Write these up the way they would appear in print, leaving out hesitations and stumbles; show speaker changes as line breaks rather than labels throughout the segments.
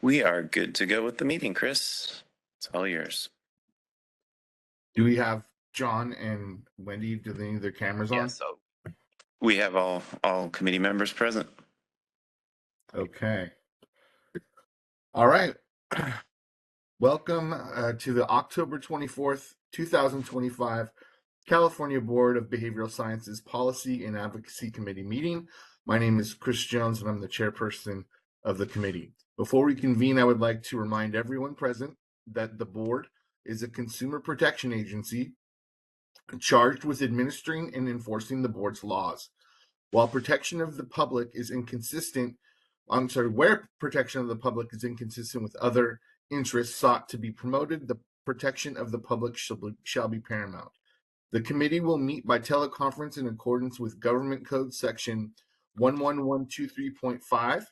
We are good to go with the meeting, Chris. It's all yours.
Do we have John and Wendy? Do they need their cameras on?
So we have all committee members present.
Okay. All right. Welcome to the October 24th, 2025 California Board of Behavioral Sciences Policy and Advocacy Committee meeting. My name is Chris Jones, and I'm the chairperson of the committee. Before we convene, I would like to remind everyone present that the board is a consumer protection agency charged with administering and enforcing the board's laws. While protection of the public is inconsistent, where protection of the public is inconsistent with other interests sought to be promoted, the protection of the public shall be paramount. The committee will meet by teleconference in accordance with Government Code Section 11123.5.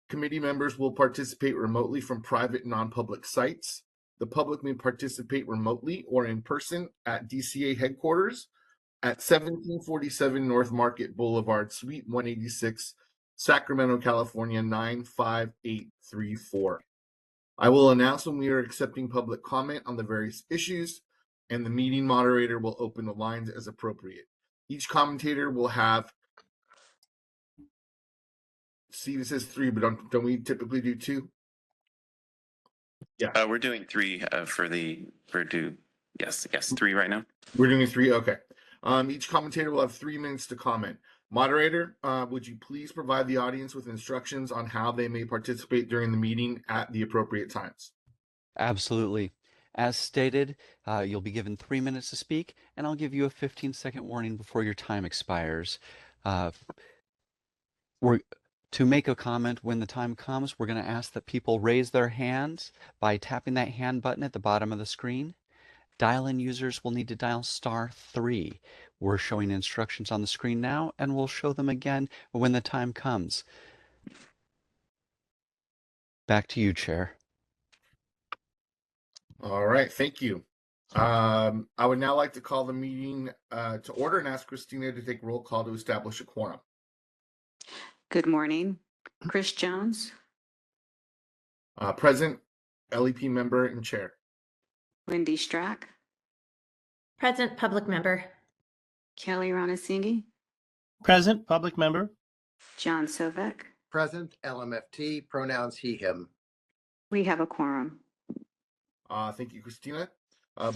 Committee members will participate remotely from private non-public sites. The public may participate remotely or in person at DCA headquarters at 1747 North Market Boulevard, Suite 186, Sacramento, California, 95834. I will announce when we are accepting public comment on the various issues, and the meeting moderator will open the lines as appropriate. Each commentator will have, see, it says 3, but don't we typically do 2?
Yeah. We're doing 3 yes, 3 right now.
We're doing 3, okay. Each commentator will have 3 minutes to comment. Moderator, would you please provide the audience with instructions on how they may participate during the meeting at the appropriate times?
Absolutely. As stated, you'll be given 3 minutes to speak, and I'll give you a 15-second warning before your time expires. To make a comment when the time comes, we're going to ask that people raise their hands by tapping that hand button at the bottom of the screen. Dial-in users will need to dial *3. We're showing instructions on the screen now, and we'll show them again when the time comes. Back to you, Chair.
All right, thank you. I would now like to call the meeting to order and ask Christina to take roll call to establish a quorum.
Good morning. Chris Jones.
Present, LEP member and chair.
Wendy Strack.
Present, public member.
Kelly Ranasinghe.
Present, public member.
John Sovek.
Present, LMFT, pronouns he, him.
We have a quorum.
Thank you, Christina.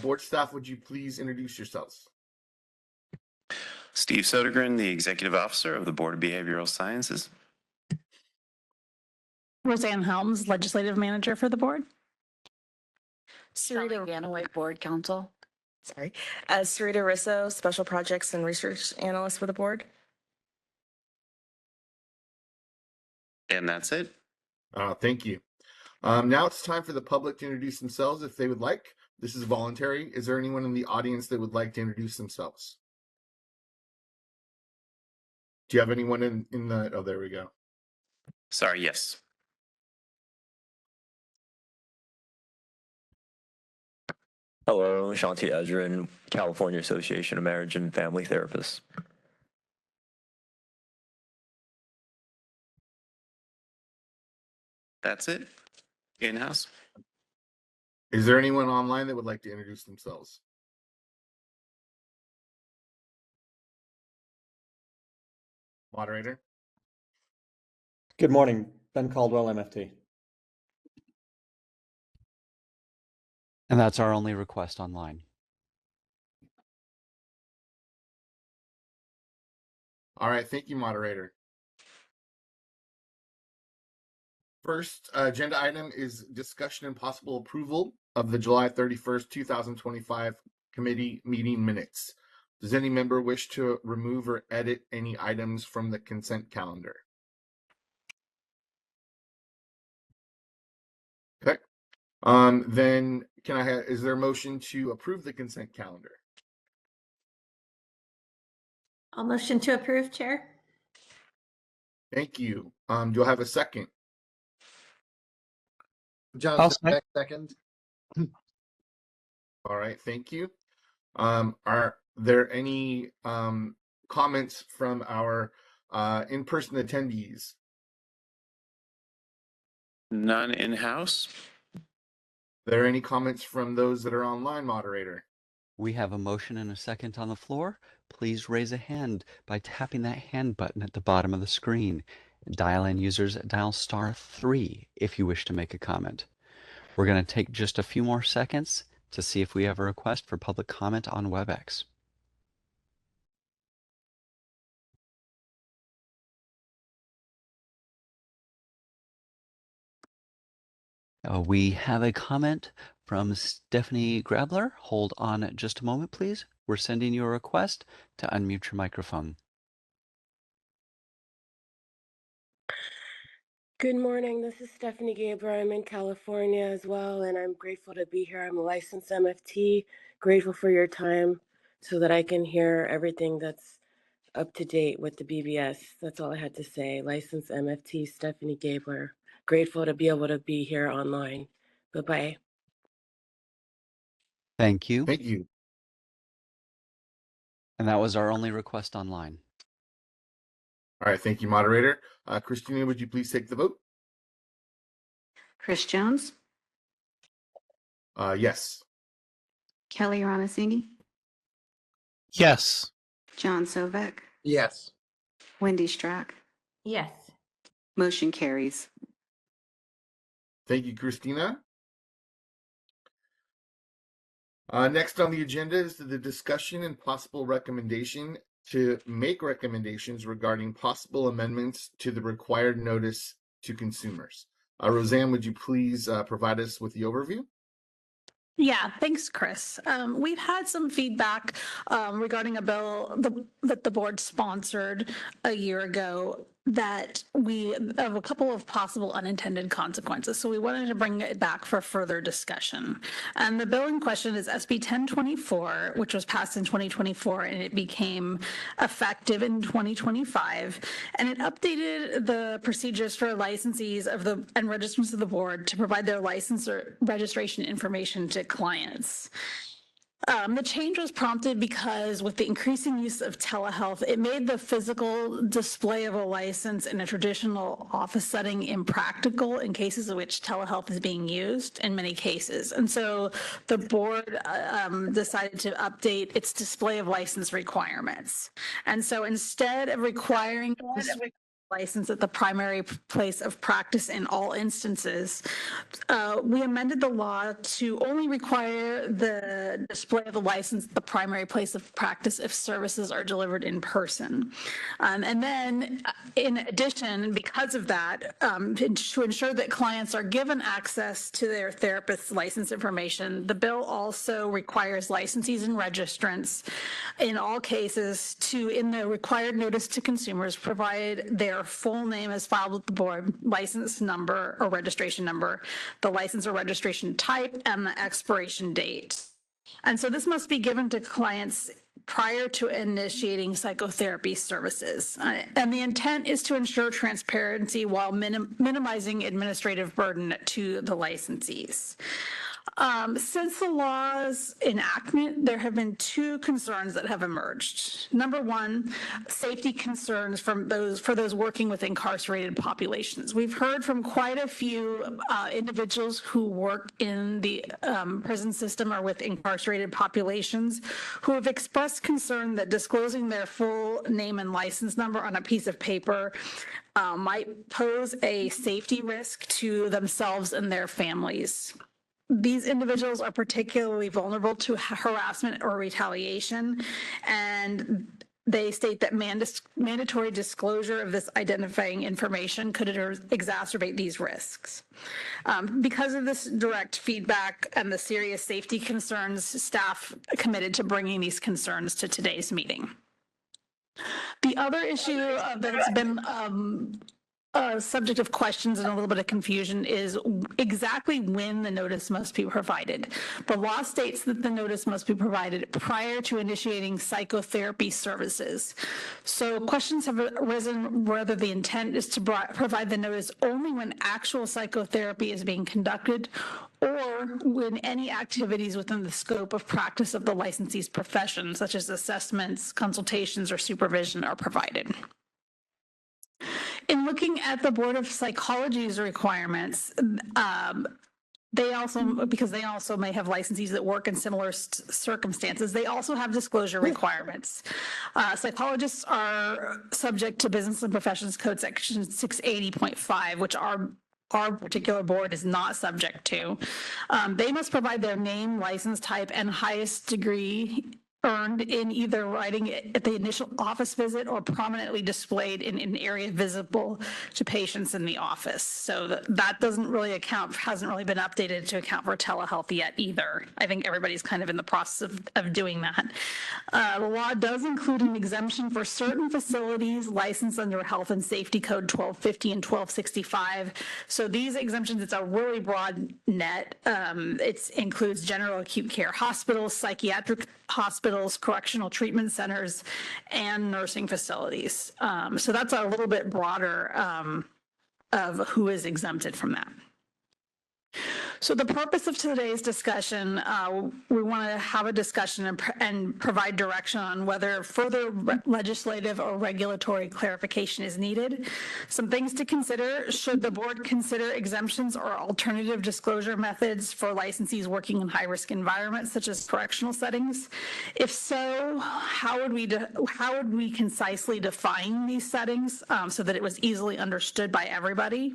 Board staff, would you please introduce yourselves?
Steve Sodergren, the Executive Officer of the Board of Behavioral Sciences.
Roseanne Helms, Legislative Manager for the board.
Sarita Ganaway, Board Counsel. Sarita Risso, Special Projects and Research Analyst for the board.
And that's it.
Thank you. Now it's time for the public to introduce themselves if they would like. This is voluntary. Is there anyone in the audience that would like to introduce themselves? Do you have anyone in the, oh, there we go.
Sorry, yes.
Hello, Shanti Ezrin, California Association of Marriage and Family Therapists.
That's it. In-house.
Is there anyone online that would like to introduce themselves? Moderator.
Good morning, Ben Caldwell, MFT.
And that's our only request online.
All right, thank you, moderator. First agenda item is discussion and possible approval of the July 31st, 2025 committee meeting minutes. Does any member wish to remove or edit any items from the consent calendar? Okay. Then can I have, is there a motion to approve the consent calendar?
I'll motion to approve, Chair.
Thank you. Do I have a second?
John Sovek, second.
All right, thank you. Are there any comments from our in-person attendees?
None in-house.
Are there any comments from those that are online, moderator?
We have a motion and a second on the floor. Please raise a hand by tapping that hand button at the bottom of the screen. Dial-in users dial *3 if you wish to make a comment. We're going to take just a few more seconds to see if we have a request for public comment on WebEx. We have a comment from Stephanie Grabler. Hold on just a moment, please. We're sending you a request to unmute your microphone.
Good morning. This is Stephanie Gabler. I'm in California as well, and I'm grateful to be here. I'm a licensed MFT. Grateful for your time so that I can hear everything that's up to date with the BBS. That's all I had to say. Licensed MFT, Stephanie Gabler. Grateful to be able to be here online. Bye-bye.
Thank you.
Thank you.
And that was our only request online.
All right, thank you, moderator. Christina, would you please take the vote?
Chris Jones,
Yes.
Kelly Ronasini,
Yes.
John Sovek,
Yes.
Wendy Strack.
Yes.
Motion carries.
Thank you, Christina. Next on the agenda is the discussion and possible recommendation to make recommendations regarding possible amendments to the required notice to consumers. Roseanne, would you please provide us with the overview?
Yeah, thanks, Chris. We've had some feedback regarding a bill that the board sponsored a year ago that we have a couple of possible unintended consequences. So we wanted to bring it back for further discussion. And the bill in question is SB 1024, which was passed in 2024, and it became effective in 2025. And it updated the procedures for licensees and registrants of the board to provide their license or registration information to clients. The change was prompted because with the increasing use of telehealth, it made the physical display of a license in a traditional office setting impractical in cases in which telehealth is being used in many cases. And so the board decided to update its display of license requirements. And so instead of requiring license at the primary place of practice in all instances, we amended the law to only require the display of the license at the primary place of practice if services are delivered in person. And then, in addition, because of that, to ensure that clients are given access to their therapist's license information, the bill also requires licensees and registrants in all cases to, in the required notice to consumers, provide their full name as filed with the board, license number or registration number, the license or registration type, and the expiration date. And so this must be given to clients prior to initiating psychotherapy services. And the intent is to ensure transparency while minimizing administrative burden to the licensees. Since the law's enactment, there have been two concerns that have emerged. Number one, safety concerns for those working with incarcerated populations. We've heard from quite a few individuals who work in the prison system or with incarcerated populations who have expressed concern that disclosing their full name and license number on a piece of paper might pose a safety risk to themselves and their families. These individuals are particularly vulnerable to harassment or retaliation, and they state that mandatory disclosure of this identifying information could exacerbate these risks. Because of this direct feedback and the serious safety concerns, staff committed to bringing these concerns to today's meeting. The other issue that's been subject of questions and a little bit of confusion is exactly when the notice must be provided. The law states that the notice must be provided prior to initiating psychotherapy services. So questions have arisen whether the intent is to provide the notice only when actual psychotherapy is being conducted or when any activities within the scope of practice of the licensee's profession, such as assessments, consultations, or supervision, are provided. In looking at the Board of Psychology's requirements, they also, because they also may have licensees that work in similar circumstances, they also have disclosure requirements. Psychologists are subject to Business and Professions Code Section 680.5, which our particular board is not subject to. They must provide their name, license type, and highest degree earned in either writing at the initial office visit or prominently displayed in an area visible to patients in the office. So that doesn't really hasn't really been updated to account for telehealth yet either. I think everybody's kind of in the process of doing that. The law does include an exemption for certain facilities licensed under Health and Safety Code 1250 and 1265. So these exemptions, it's a really broad net. It includes general acute care hospitals, psychiatric hospitals, correctional treatment centers, and nursing facilities. So that's a little bit broader of who is exempted from that. So the purpose of today's discussion, we want to have a discussion and provide direction on whether further legislative or regulatory clarification is needed. Some things to consider: should the board consider exemptions or alternative disclosure methods for licensees working in high-risk environments such as correctional settings? If so, how would we concisely define these settings so that it was easily understood by everybody?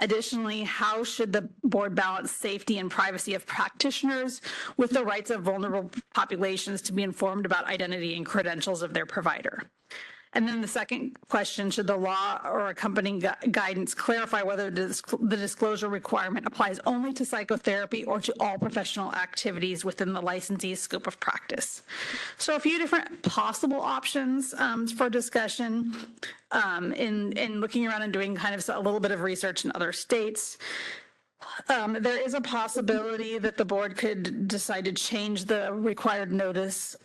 Additionally, how should the board balance safety and privacy of practitioners with the rights of vulnerable populations to be informed about identity and credentials of their provider? And then the second question, should the law or accompanying guidance clarify whether the disclosure requirement applies only to psychotherapy or to all professional activities within the licensee's scope of practice? So a few different possible options for discussion in looking around and doing kind of a little bit of research in other states. There is a possibility that the board could decide to change the required notice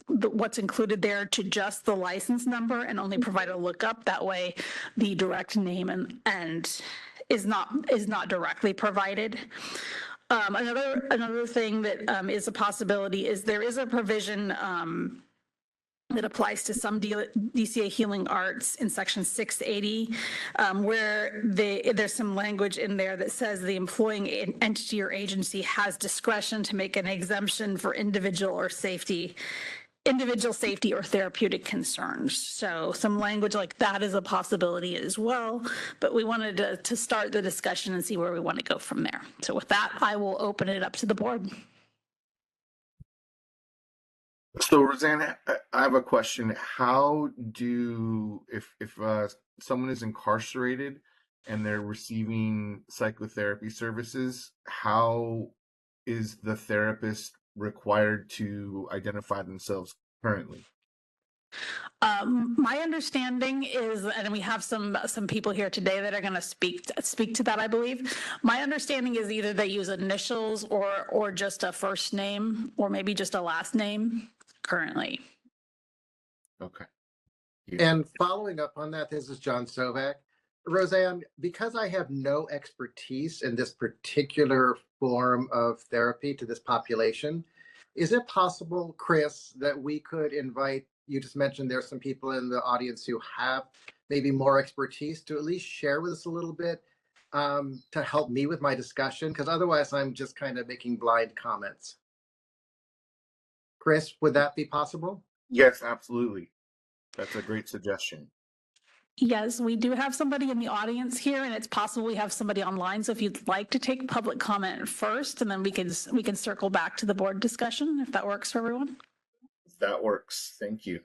what's included there to just the license number and only provide a lookup. That way the direct name and is not directly provided. Another thing that is a possibility is there is a provision that applies to some DCA healing arts in section 680, where there's some language in there that says the employing entity or agency has discretion to make an exemption for individual safety or therapeutic concerns. So some language like that is a possibility as well, but we wanted to start the discussion and see where we want to go from there. So with that, I will open it up to the board.
So Roseanne, I have a question. How if someone is incarcerated and they're receiving psychotherapy services, how is the therapist required to identify themselves currently?
My understanding is, and we have some people here today that are going to speak to that, I believe. My understanding is either they use initials or just a first name or maybe just a last name currently.
Okay.
And following up on that, this is John Sovak. Roseanne, because I have no expertise in this particular form of therapy to this population, is it possible, Chris, that we could invite, you just mentioned there's some people in the audience who have maybe more expertise, to at least share with us a little bit to help me with my discussion? Because otherwise I'm just kind of making blind comments. Chris, would that be possible?
Yes, absolutely. That's a great suggestion.
Yes, we do have somebody in the audience here, and it's possible we have somebody online. So if you'd like to take public comment first, and then we can circle back to the board discussion, if that works for everyone.
That works. Thank you.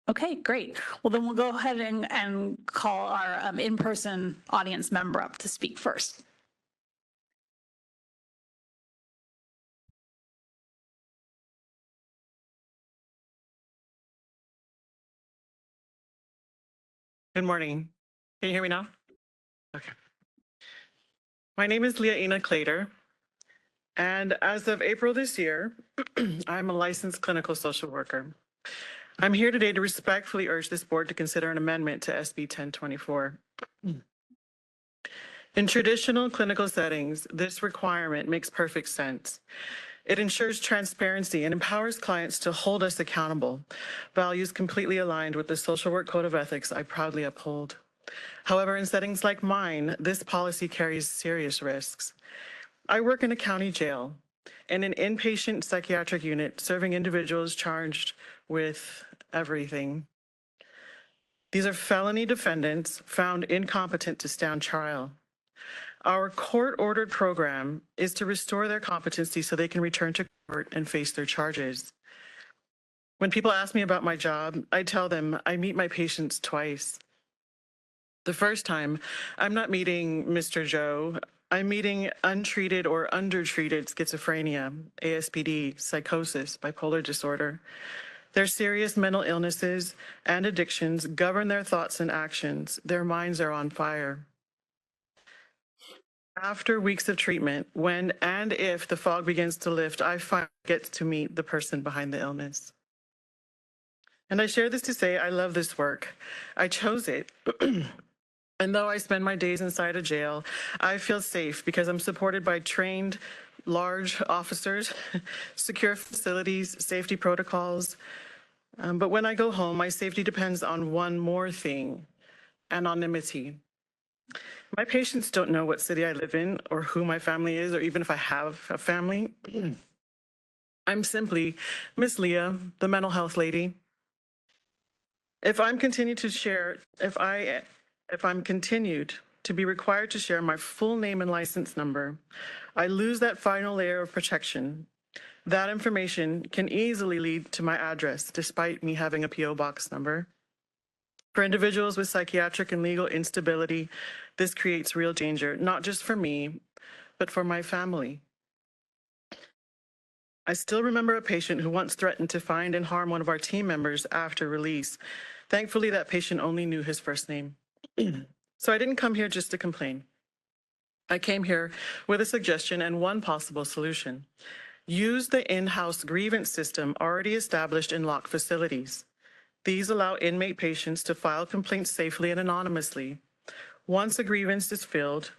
Okay, great. Well, then we'll go ahead and call our in-person audience member up to speak first.
Good morning. Can you hear me now? Okay. My name is Leah-Ina Clater, and as of April this year, I'm a licensed clinical social worker. I'm here today to respectfully urge this board to consider an amendment to SB 1024. In traditional clinical settings, this requirement makes perfect sense. It ensures transparency and empowers clients to hold us accountable, values completely aligned with the Social Work Code of Ethics I proudly uphold. However, in settings like mine, this policy carries serious risks. I work in a county jail in an inpatient psychiatric unit serving individuals charged with everything. These are felony defendants found incompetent to stand trial. Our court-ordered program is to restore their competency so they can return to court and face their charges. When people ask me about my job, I tell them I meet my patients twice. The first time, I'm not meeting Mr. Joe. I'm meeting untreated or undertreated schizophrenia, ASPD, psychosis, bipolar disorder. Their serious mental illnesses and addictions govern their thoughts and actions. Their minds are on fire. After weeks of treatment, when and if the fog begins to lift, I finally get to meet the person behind the illness. And I share this to say I love this work. I chose it. And though I spend my days inside a jail, I feel safe because I'm supported by trained, large officers, secure facilities, safety protocols. But when I go home, my safety depends on one more thing: anonymity. My patients don't know what city I live in or who my family is, or even if I have a family. I'm simply Miss Leah, the mental health lady. If I'm continued to be required to share my full name and license number, I lose that final layer of protection. That information can easily lead to my address, despite me having a PO box number. For individuals with psychiatric and legal instability, this creates real danger, not just for me, but for my family. I still remember a patient who once threatened to find and harm one of our team members after release. Thankfully, that patient only knew his first name. So I didn't come here just to complain. I came here with a suggestion and one possible solution. Use the in-house grievance system already established in locked facilities. These allow inmate patients to file complaints safely and anonymously. Once a grievance is filled,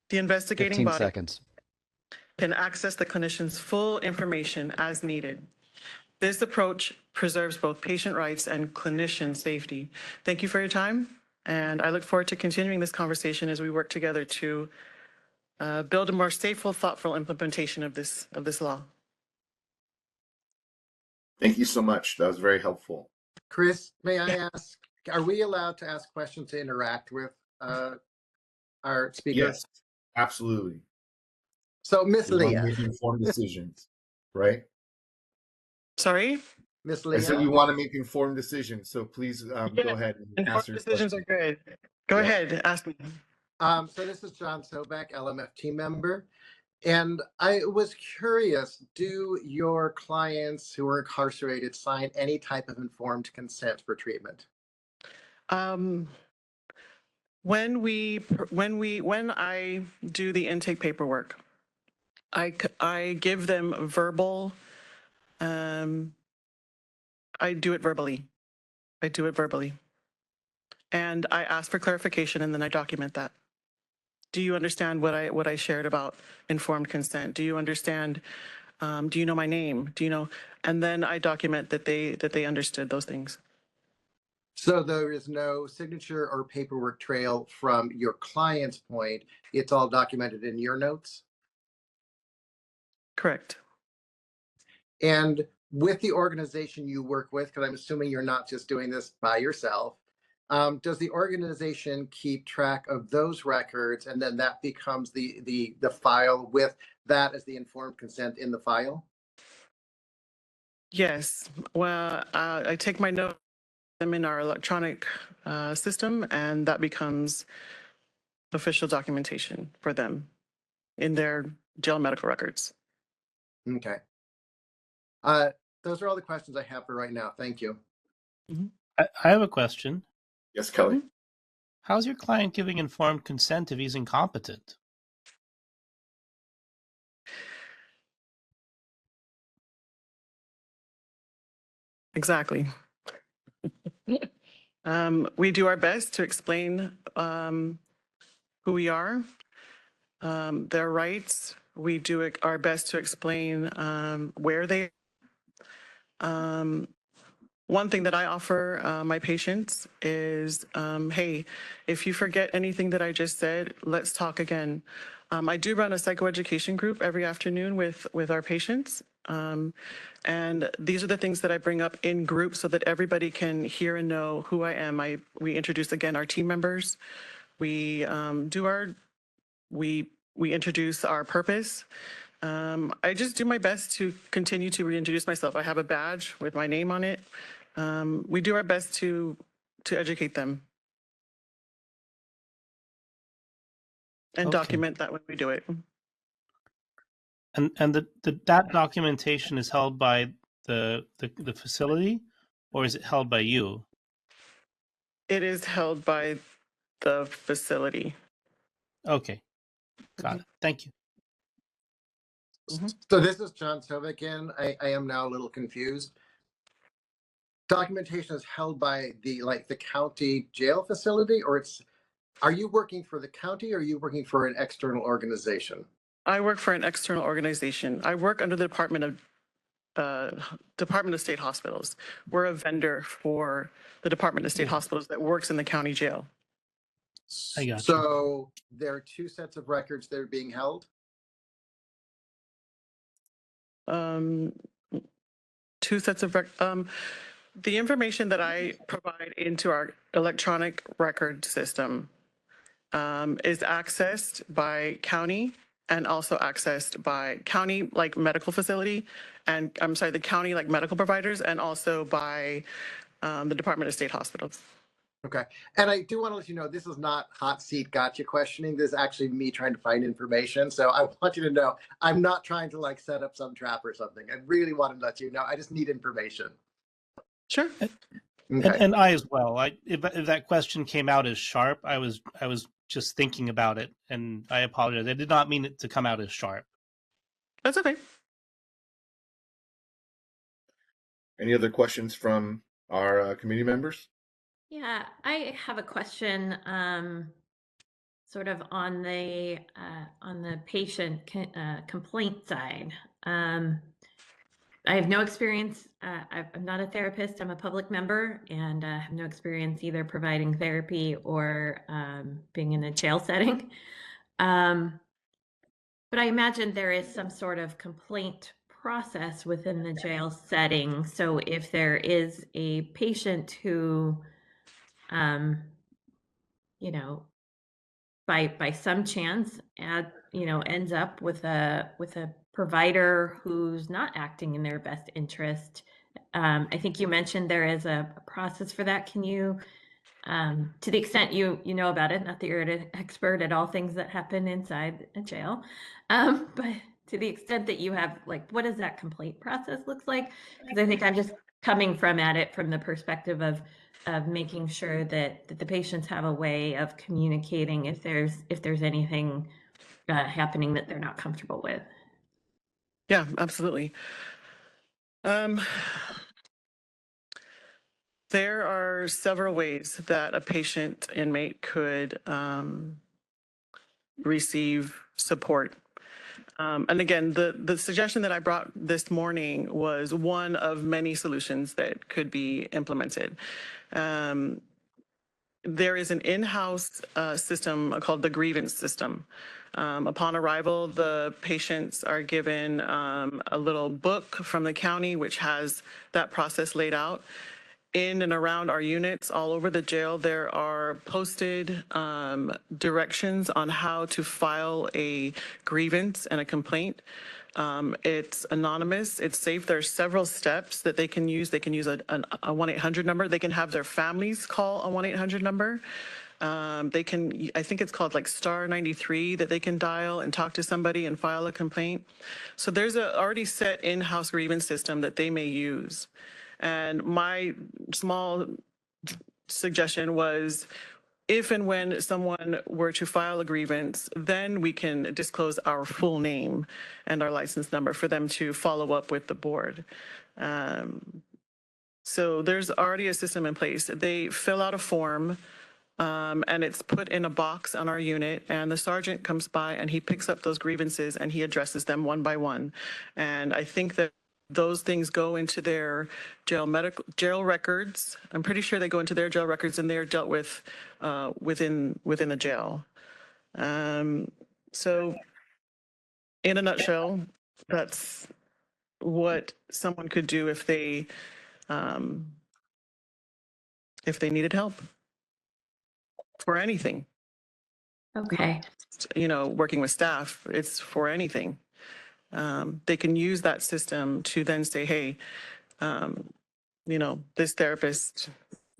the investigating
15
body
seconds.
can access the clinician's full information as needed. This approach preserves both patient rights and clinician safety. Thank you for your time, and I look forward to continuing this conversation as we work together to build a more safe, thoughtful implementation of this law.
Thank you so much. That was very helpful.
Chris, may I ask, are we allowed to ask questions to interact with our speaker?
Yes, absolutely.
So, Miss
We want to
Leah.
make informed decisions, right?
Sorry?
Miss
I said
Leah.
we want to make informed decisions, so please go ahead and ask your
Decisions
question.
are good. Go ahead, ask me.
So this is John Sobek, LMFT member. And I was curious, do your clients who are incarcerated sign any type of informed consent for treatment?
When I do the intake paperwork, I give them verbal. I do it verbally. And I ask for clarification, and then I document that. Do you understand what I shared about informed consent? Do you understand? Do you know my name? Do you know? And then I document that they understood those things.
So there is no signature or paperwork trail from your client's point. It's all documented in your notes?
Correct.
And with the organization you work with, because I'm assuming you're not just doing this by yourself, does the organization keep track of those records, and then that becomes the file with that as the informed consent in the file?
Yes. Well, I take my notes them in our electronic system, and that becomes official documentation for them in their jail medical records.
Okay. Those are all the questions I have for right now. Thank you.
I have a question.
Yes, Kelly.
How's your client giving informed consent if he's incompetent?
Exactly. We do our best to explain who we are, their rights, We do our best to explain where they. One thing that I offer my patients is, hey, if you forget anything that I just said, let's talk again. I do run a psychoeducation group every afternoon with our patients. And these are the things that I bring up in group so that everybody can hear and know who I am. We introduce again our team members. We we introduce our purpose. I just do my best to continue to reintroduce myself. I have a badge with my name on it. We do our best to educate them and
Okay.
document that when we do it.
And that documentation is held by the facility, or is it held by you?
It is held by the facility.
Okay, got it. Thank you.
So this is John Sova again. I am now a little confused. Documentation is held by the county jail facility, or are you working for the county or are you working for an external organization?
I work for an external organization. I work under the Department of State Hospitals. We're a vendor for the Department of State Hospitals that works in the county jail.
I got you.
So there are two sets of records that are being held?
Two sets of the information that I provide into our electronic record system is accessed by county and also accessed by county like medical facility, and I'm sorry, the county like medical providers, and also by the Department of State Hospitals.
Okay. And I do want to let you know, this is not hot seat gotcha questioning. This is actually me trying to find information. So I want you to know, I'm not trying to set up some trap or something. I really want to let you know. I just need information.
Sure.
Okay.
And I as well. If that question came out as sharp, I was just thinking about it, and I apologize. I did not mean it to come out as sharp.
That's okay.
Any other questions from our committee members?
Yeah, I have a question, sort of on the patient complaint side. I have no experience. I'm not a therapist. I'm a public member, and have no experience either providing therapy or being in a jail setting. But I imagine there is some sort of complaint process within the jail setting. So if there is a patient who, you know, by some chance ends up with a provider who's not acting in their best interest, I think you mentioned there is a process for that. Can you, to the extent you know about it, not that you're an expert at all things that happen inside a jail, but to the extent that you have, what does that complaint process looks like? Because I think I'm just coming at it from the perspective of making sure that the patients have a way of communicating if there's anything happening that they're not comfortable with.
Yeah, absolutely. There are several ways that a patient inmate could receive support. And again, the suggestion that I brought this morning was one of many solutions that could be implemented. There is an in-house system called the grievance system. Upon arrival, the patients are given a little book from the county, which has that process laid out. In and around our units all over the jail, there are posted directions on how to file a grievance and a complaint. It's anonymous, it's safe. There's several steps that they can use. They can use a 1-800 number. They can have their families call a 1-800 number. They can, I think it's called star 93 that they can dial and talk to somebody and file a complaint. So there's a already set in-house grievance system that they may use. And my small suggestion was, if and when someone were to file a grievance, then we can disclose our full name and our license number for them to follow up with the board. So there's already a system in place. They fill out a form. and it's put in a box on our unit, and the sergeant comes by and he picks up those grievances and he addresses them one by one. And I think that those things go into their jail records. I'm pretty sure they go into their jail records and they're dealt with within the jail. So in a nutshell, that's what someone could do if they needed help for anything.
Okay.
You know, working with staff, it's for anything. They can use that system to then say, hey, you know, this therapist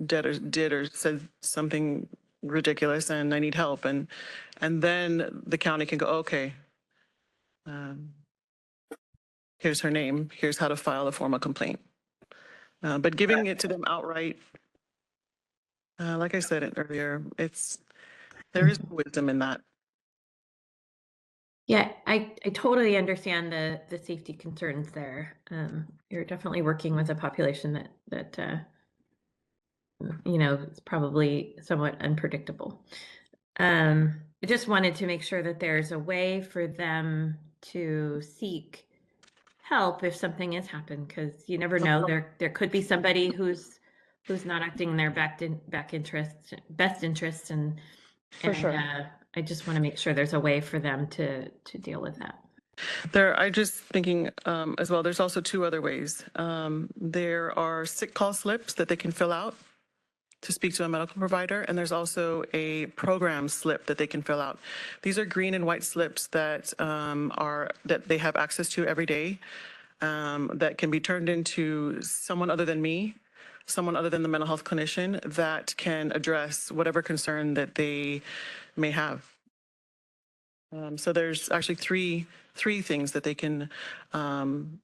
did or said something ridiculous and I need help. And then the county can go, okay, here's her name, here's how to file a formal complaint. But giving it to them outright, like I said earlier, there is wisdom in that.
Yeah, I totally understand the safety concerns there. You're definitely working with a population that you know, is probably somewhat unpredictable. I just wanted to make sure that there's a way for them to seek help if something has happened, because you never know. There could be somebody who's not acting in their best interest, and
For sure.
I just want to make sure there's a way for them to deal with that.
I just thinking as well, there's also two other ways. There are sick call slips that they can fill out to speak to a medical provider, and there's also a program slip that they can fill out. These are green and white slips that that they have access to every day, that can be turned into someone other than me, someone other than the mental health clinician, that can address whatever concern that they may have. So there's actually three things that they can,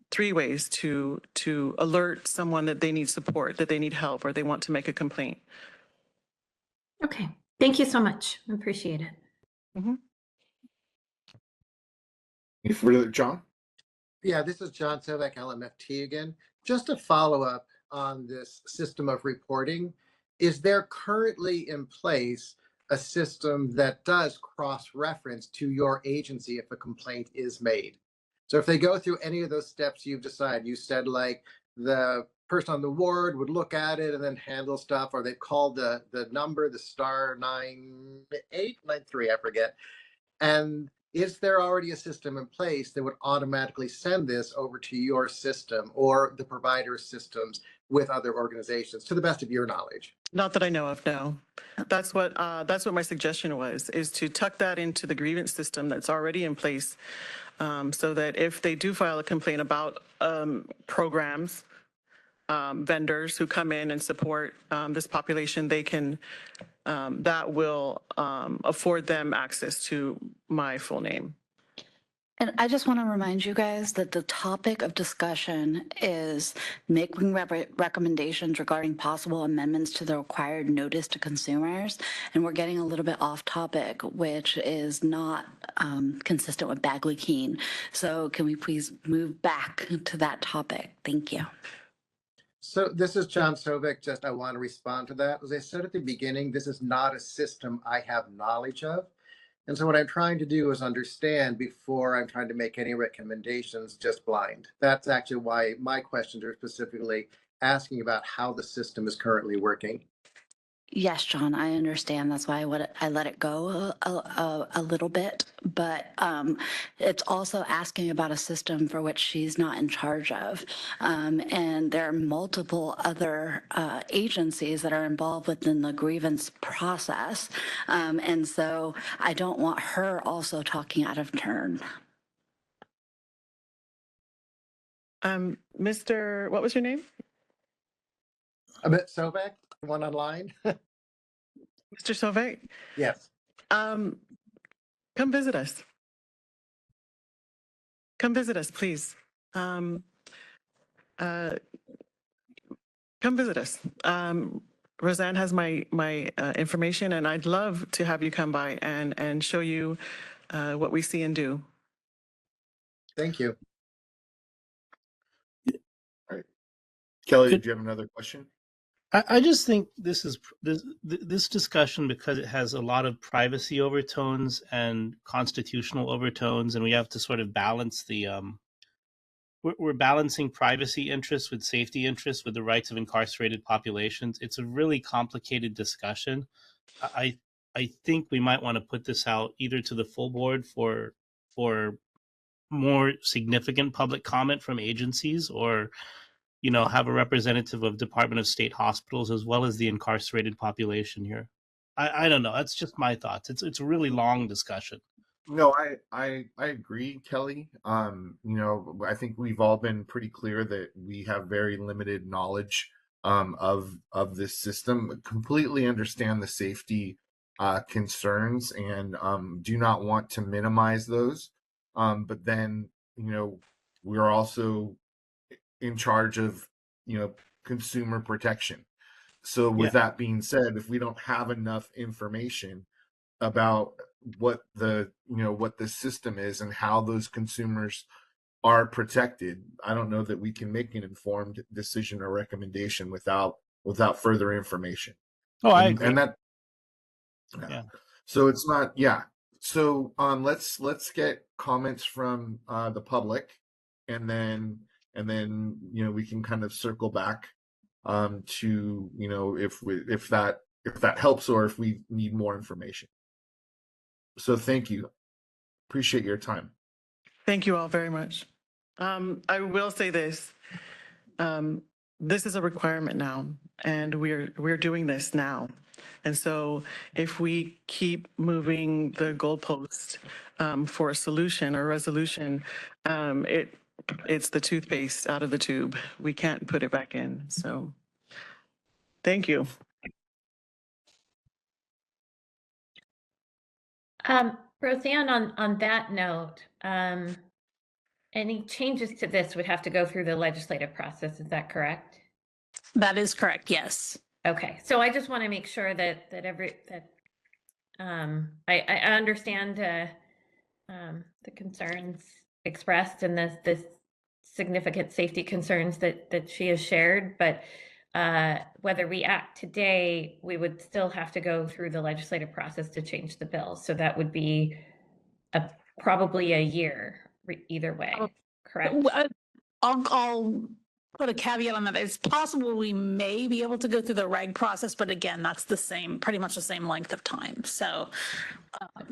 three ways to alert someone that they need support, that they need help, or they want to make a complaint.
Okay, thank you so much. I appreciate it.
Mm-hmm.
Any further, John?
Yeah, this is John Sovek, LMFT again. Just to follow up on this system of reporting, is there currently in place a system that does cross-reference to your agency if a complaint is made? So if they go through any of those steps you've decided, you said like the person on the ward would look at it and then handle stuff, or they call the number, the star 9893, I forget. And is there already a system in place that would automatically send this over to your system or the provider systems with other organizations, to the best of your knowledge?
Not that I know of, no. That's what my suggestion was, is to tuck that into the grievance system that's already in place, so that if they do file a complaint about programs, vendors who come in and support this population, they can, that will afford them access to my full name.
And I just want to remind you guys that the topic of discussion is making recommendations regarding possible amendments to the required notice to consumers. And we're getting a little bit off topic, which is not consistent with Bagley-Keene. So can we please move back to that topic? Thank you.
So this is John Sovek. Just I want to respond to that. As I said at the beginning, this is not a system I have knowledge of. And so what I'm trying to do is understand before I'm trying to make any recommendations just blind. That's actually why my questions are specifically asking about how the system is currently working.
Yes, John, I understand. That's why I let it go a little bit. But it's also asking about a system for which she's not in charge of. And there are multiple other agencies that are involved within the grievance process. And so I don't want her also talking out of turn.
Mr. What was your name?
Amit Sovek, the one online.
Mr. Sovek?
Yes.
Come visit us. Come visit us, please. Come visit us. Roseanne has my information, and I'd love to have you come by and show you what we see and do.
Thank you.
All right. Kelly, did you have another question?
I just think this discussion, because it has a lot of privacy overtones and constitutional overtones, and we have to sort of balance the we're balancing privacy interests with safety interests with the rights of incarcerated populations. It's a really complicated discussion. I think we might want to put this out either to the full board for more significant public comment from agencies, or have a representative of Department of State hospitals as well as the incarcerated population here. I don't know. That's just my thoughts. It's a really long discussion.
No, I agree, Kelly. I think we've all been pretty clear that we have very limited knowledge of this system. Completely understand the safety concerns and do not want to minimize those. But then, we're also in charge of, consumer protection. So with that being said, if we don't have enough information about what the system is and how those consumers are protected, I don't know that we can make an informed decision or recommendation without further information.
I agree.
And that so it's not so let's get comments from the public, and then we can kind of circle back to if that helps or if we need more information. So thank you. Appreciate your time.
Thank you all very much. I will say this. This is a requirement now, and we're doing this now. And so if we keep moving the goalpost for a solution or resolution, it's the toothpaste out of the tube. We can't put it back in. So thank you.
Roseanne, on that note, any changes to this would have to go through the legislative process. Is that correct?
That is correct. Yes.
Okay. So I just want to make sure that I understand the concerns expressed and the significant safety concerns that she has shared, but whether we act today, we would still have to go through the legislative process to change the bill. So that would be probably a year either way, correct?
I'll put a caveat on that. It's possible we may be able to go through the reg process, but again, that's pretty much the same length of time. So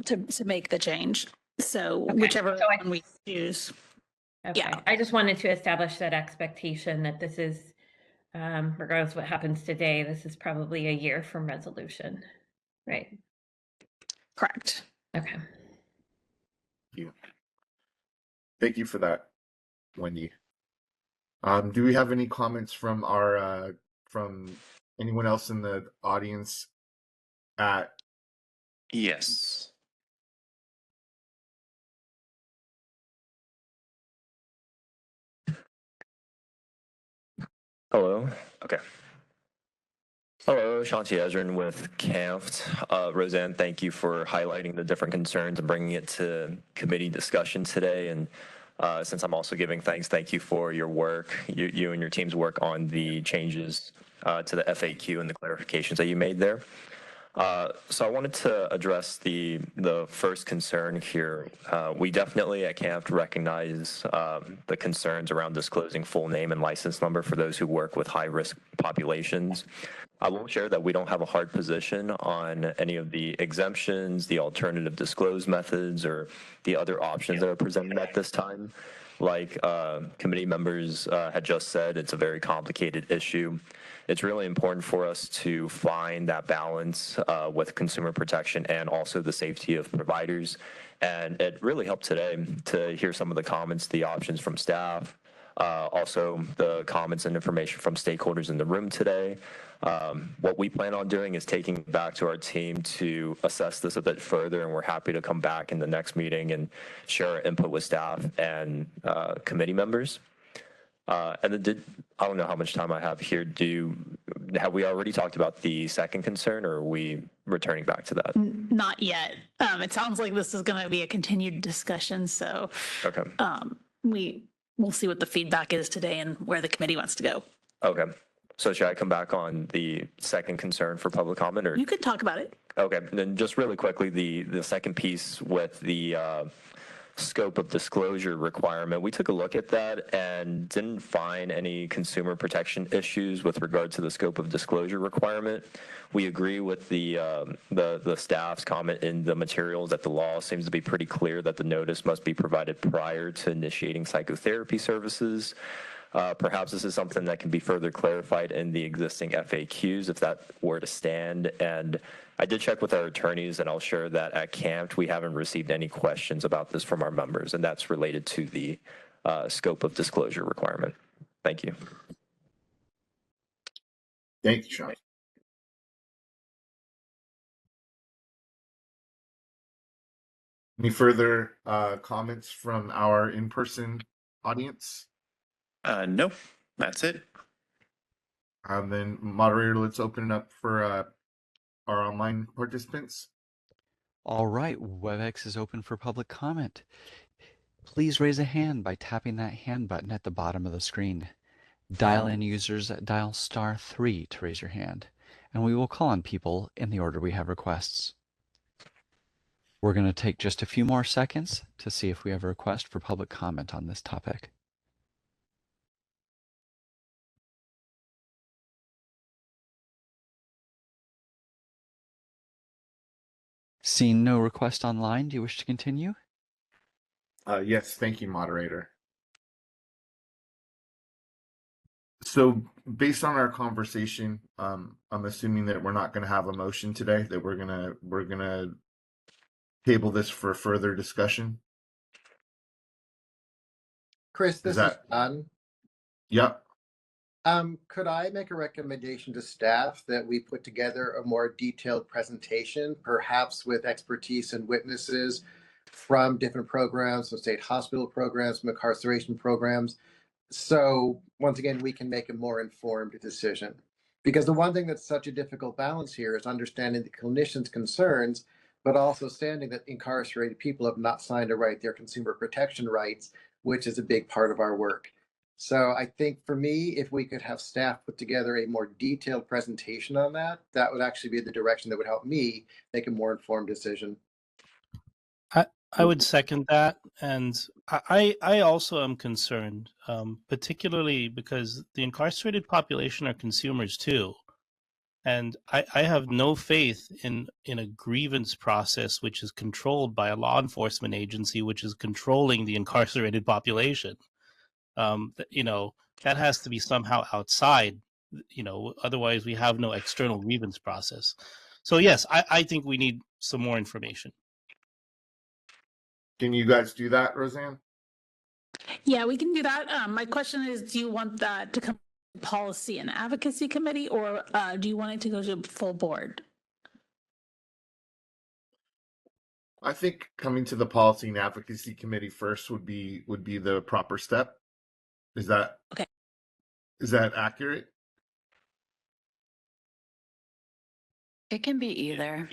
to make the change. So whichever one we use.
Okay. Yeah. I just wanted to establish that expectation that this is, regardless of what happens today, this is probably a year from resolution, right?
Correct.
Okay.
Thank you for that, Wendy. Do we have any comments from from anyone else in the audience?
Yes.
Hello. Okay. Hello, Shanti Ezrin with CAMFT. Roseanne, thank you for highlighting the different concerns and bringing it to committee discussion today. And since I'm also giving thanks, thank you for your work, you and your team's work on the changes to the FAQ and the clarifications that you made there. So I wanted to address the first concern here. We definitely at CAMFT recognize the concerns around disclosing full name and license number for those who work with high-risk populations. I will share that we don't have a hard position on any of the exemptions, the alternative disclose methods, or the other options that are presented at this time. Like committee members had just said, it's a very complicated issue. It's really important for us to find that balance with consumer protection and also the safety of providers. And it really helped today to hear some of the comments, the options from staff, also the comments and information from stakeholders in the room today. What we plan on doing is taking it back to our team to assess this a bit further, and we're happy to come back in the next meeting and share our input with staff and committee members. And then I don't know how much time I have here. Have we already talked about the second concern, or are we returning back to that?
Not yet. It sounds like this is going to be a continued discussion. So we'll see what the feedback is today and where the committee wants to go.
Okay. So should I come back on the second concern for public comment, or?
You could talk about it.
Okay, then just really quickly, the second piece with the scope of disclosure requirement, we took a look at that and didn't find any consumer protection issues with regard to the scope of disclosure requirement. We agree with the staff's comment in the materials that the law seems to be pretty clear that the notice must be provided prior to initiating psychotherapy services. Perhaps this is something that can be further clarified in the existing FAQs if that were to stand. And I did check with our attorneys, and I'll share that at CAMPT we haven't received any questions about this from our members, and that's related to the scope of disclosure requirement. Thank you.
Thank you, Sean. Any further comments from our in-person audience?
No, that's it.
Then moderator, let's open it up for our online participants.
All right, WebEx is open for public comment. Please raise a hand by tapping that hand button at the bottom of the screen. Dial-in users dial *3 to raise your hand, and we will call on people in the order we have requests. We're going to take just a few more seconds to see if we have a request for public comment on this topic. Seeing no request online, do you wish to continue?
Yes, thank you, moderator. So based on our conversation, I'm assuming that we're not going to have a motion today, that we're gonna table this for further discussion.
Chris, this is John.
Yep.
Could I make a recommendation to staff that we put together a more detailed presentation, perhaps with expertise and witnesses from different programs, from state hospital programs, from incarceration programs, so once again, we can make a more informed decision. Because the one thing that's such a difficult balance here is understanding the clinician's concerns, but also standing that incarcerated people have not signed a right, their consumer protection rights, which is a big part of our work. So I think for me, if we could have staff put together a more detailed presentation on that, that would actually be the direction that would help me make a more informed decision.
I would second that, and I also am concerned, particularly because the incarcerated population are consumers too, and I have no faith in a grievance process which is controlled by a law enforcement agency which is controlling the incarcerated population. You know, that has to be somehow outside. You know, otherwise we have no external grievance process. So yes, I think we need some more information.
Can you guys do that, Roseanne?
Yeah, we can do that. My question is, do you want that to come to policy and advocacy committee, or do you want it to go to full board?
I think coming to the policy and advocacy committee first would be the proper step. Is that
okay?
Is that accurate?
It can be either.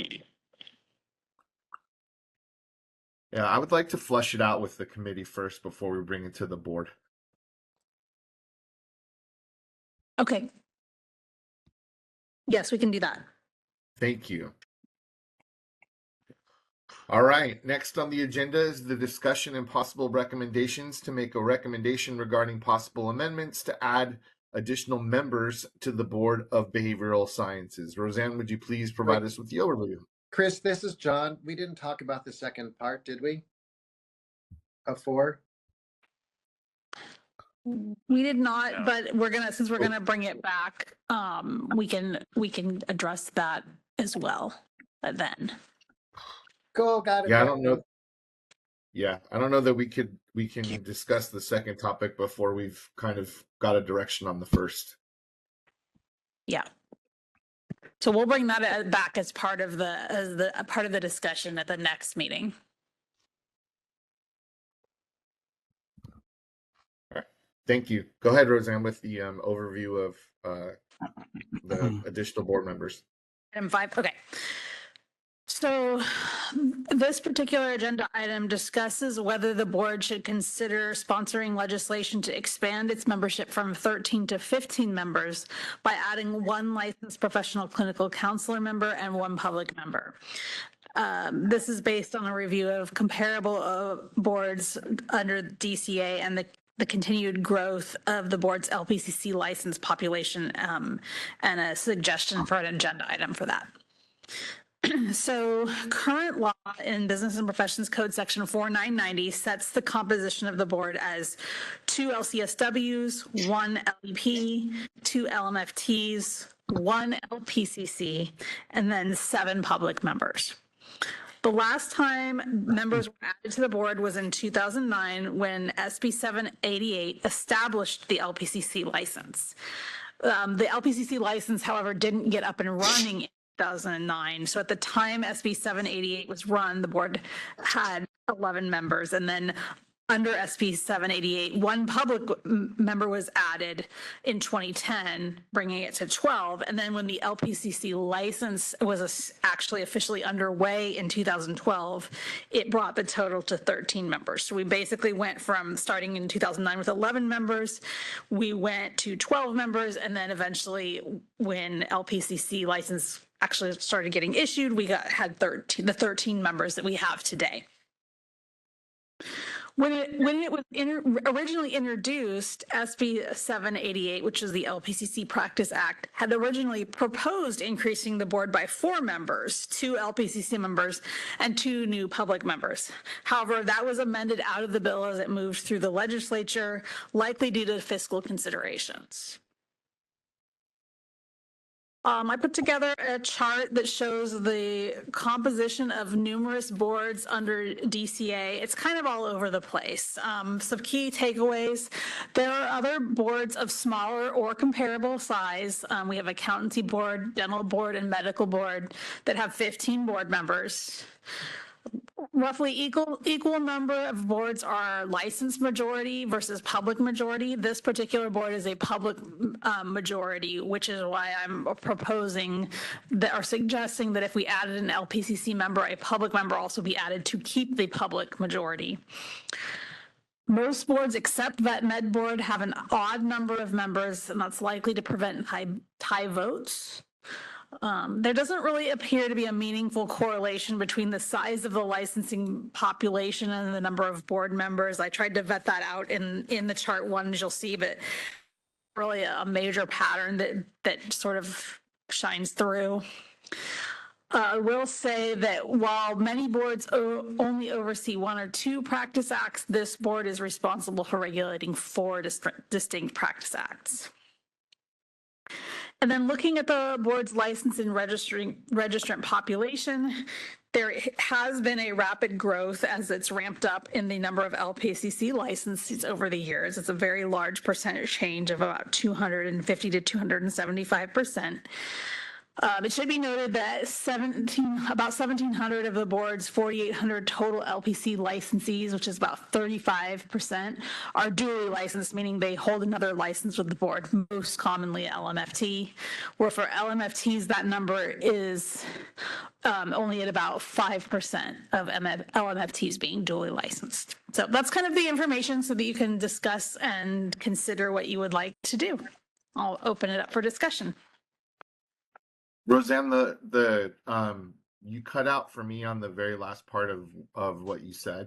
Yeah, I would like to flush it out with the committee first before we bring it to the board.
Okay. Yes, we can do that.
Thank you. All right, next on the agenda is the discussion and possible recommendations to make a recommendation regarding possible amendments to add additional members to the Board of Behavioral Sciences. Roseanne, would you please provide us with the overview?
Chris, this is John. We didn't talk about the second part, did we? Of 4?
We did not, but since we're gonna bring it back, we can address that as well then.
Cool, got it.
Yeah, I don't know. Yeah, I don't know that we can discuss the second topic before we've kind of got a direction on the first.
Yeah. So we'll bring that back as part of the discussion at the next meeting.
All right. Thank you. Go ahead, Roseanne, with the overview of the additional board members.
Item 5. Okay. So this particular agenda item discusses whether the board should consider sponsoring legislation to expand its membership from 13 to 15 members by adding one licensed professional clinical counselor member and one public member. This is based on a review of comparable boards under DCA and the continued growth of the board's LPCC license population, and a suggestion for an agenda item for that. So current law in Business and Professions Code section 4990 sets the composition of the board as 2 LCSWs, 1 LEP, 2 LMFTs, 1 LPCC, and then 7 public members. The last time members were added to the board was in 2009 when SB 788 established the LPCC license. The LPCC license, however, didn't get up and running in 2009. So at the time SB 788 was run, the board had 11 members, and then under SB 788, one public member was added in 2010, bringing it to 12. And then when the LPCC license was actually officially underway in 2012, it brought the total to 13 members. So we basically went from starting in 2009 with 11 members, we went to 12 members, and then eventually when LPCC license actually started getting issued, we had the 13 members that we have today. When it was originally introduced, SB 788, which is the LPCC Practice Act, had originally proposed increasing the board by 4 members, 2 LPCC members, and 2 new public members. However, that was amended out of the bill as it moved through the legislature, likely due to fiscal considerations. I put together a chart that shows the composition of numerous boards under DCA. It's kind of all over the place. Some key takeaways. There are other boards of smaller or comparable size. We have accountancy board, dental board, and medical board that have 15 board members. Roughly equal number of boards are licensed majority versus public majority. This particular board is a public majority, which is why I'm proposing that, or suggesting that if we added an LPCC member, a public member also be added to keep the public majority. Most boards except Vet Med Board have an odd number of members, and that's likely to prevent tie votes. There doesn't really appear to be a meaningful correlation between the size of the licensing population and the number of board members. I tried to vet that out in the chart one, as you'll see, but really a major pattern that sort of shines through. I will say that while many boards only oversee 1 or 2 practice acts, this board is responsible for regulating 4 distinct practice acts. And then looking at the board's license and registrant population, there has been a rapid growth as it's ramped up in the number of LPCC licenses over the years. It's a very large percentage change of about 250 to 275%. It should be noted that about 1,700 of the board's 4,800 total LPC licensees, which is about 35%, are duly licensed, meaning they hold another license with the board, most commonly LMFT, where for LMFTs, that number is only at about 5% of LMFTs being duly licensed. So that's kind of the information so that you can discuss and consider what you would like to do. I'll open it up for discussion.
Roseanne, you cut out for me on the very last part of what you said.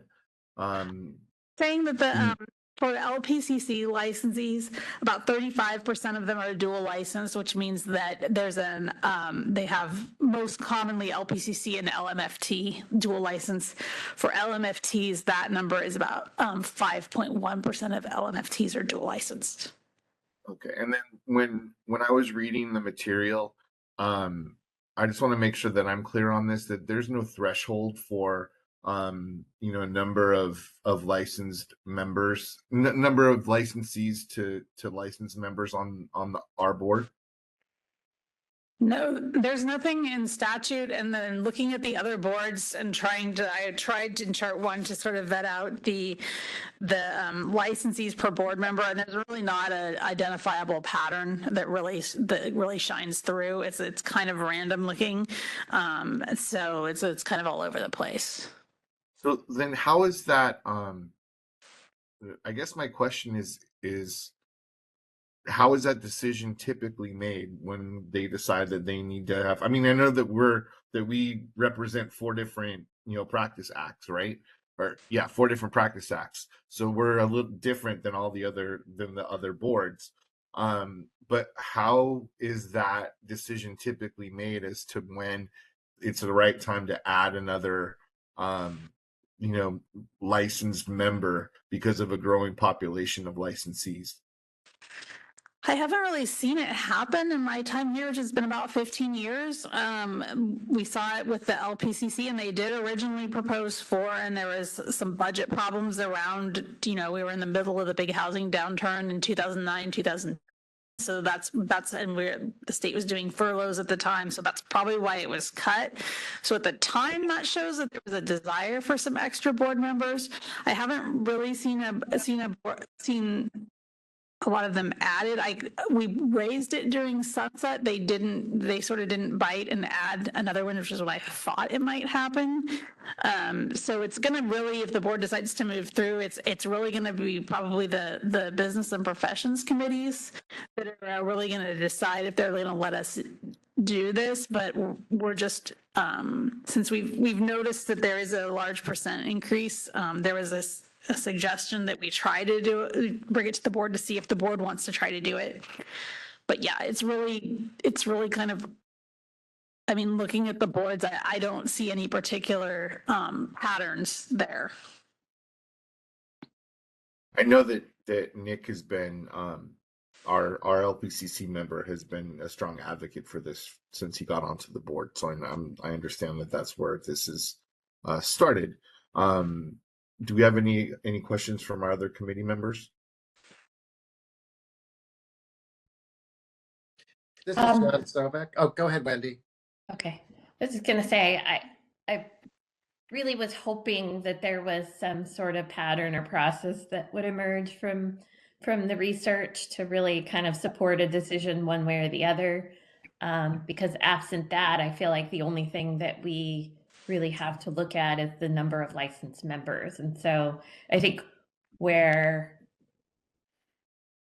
Saying that for LPCC licensees, about 35% of them are dual licensed, which means that there's they have most commonly LPCC and LMFT dual license. For LMFTs, that number is about 5.1% of LMFTs are dual licensed.
Okay, and then when I was reading the material, I just want to make sure that I'm clear on this, that there's no threshold for a number of licensed members, number of licensees to licensed members on our board.
No, there's nothing in statute. And then looking at the other boards and I tried in chart one to sort of vet out the licensees per board member, and there's really not an identifiable pattern that really shines through. It's kind of random looking, so it's kind of all over the place.
So then how is that, I guess my question is how is that decision typically made when they decide that they need to have, I mean, I know that we represent 4 different, practice acts, right? Or yeah, 4 different practice acts. So we're a little different than the other boards. But how is that decision typically made as to when it's the right time to add another, licensed member because of a growing population of licensees?
I haven't really seen it happen in my time here, which has been about 15 years. We saw it with the LPCC, and they did originally propose 4, and there was some budget problems around, we were in the middle of the big housing downturn in 2009, 2000. So that's and the state was doing furloughs at the time, so that's probably why it was cut. So at the time, that shows that there was a desire for some extra board members. I haven't really seen a lot of them added. We raised it during sunset. They sort of didn't bite and add another one, which is what I thought it might happen. So it's going to really, if the board decides to move through, it's really going to be probably the business and professions committees that are really going to decide if they're going to let us do this. But we're just, since we've noticed that there is a large percent increase, there was a suggestion that we try to bring it to the board to see if the board wants to try to do it. But yeah, it's really kind of, I mean, looking at the boards, I don't see any particular patterns there.
I know that Nick has been, our LPCC member has been a strong advocate for this since he got onto the board. So I understand that that's where this is started. Do we have any questions from our other committee members?
This is John Sovek. Oh, go ahead, Wendy.
Okay. I was just going to say, I really was hoping that there was some sort of pattern or process that would emerge from the research to really kind of support a decision one way or the other. Because absent that, I feel like the only thing that we really have to look at is the number of licensed members. And so I think where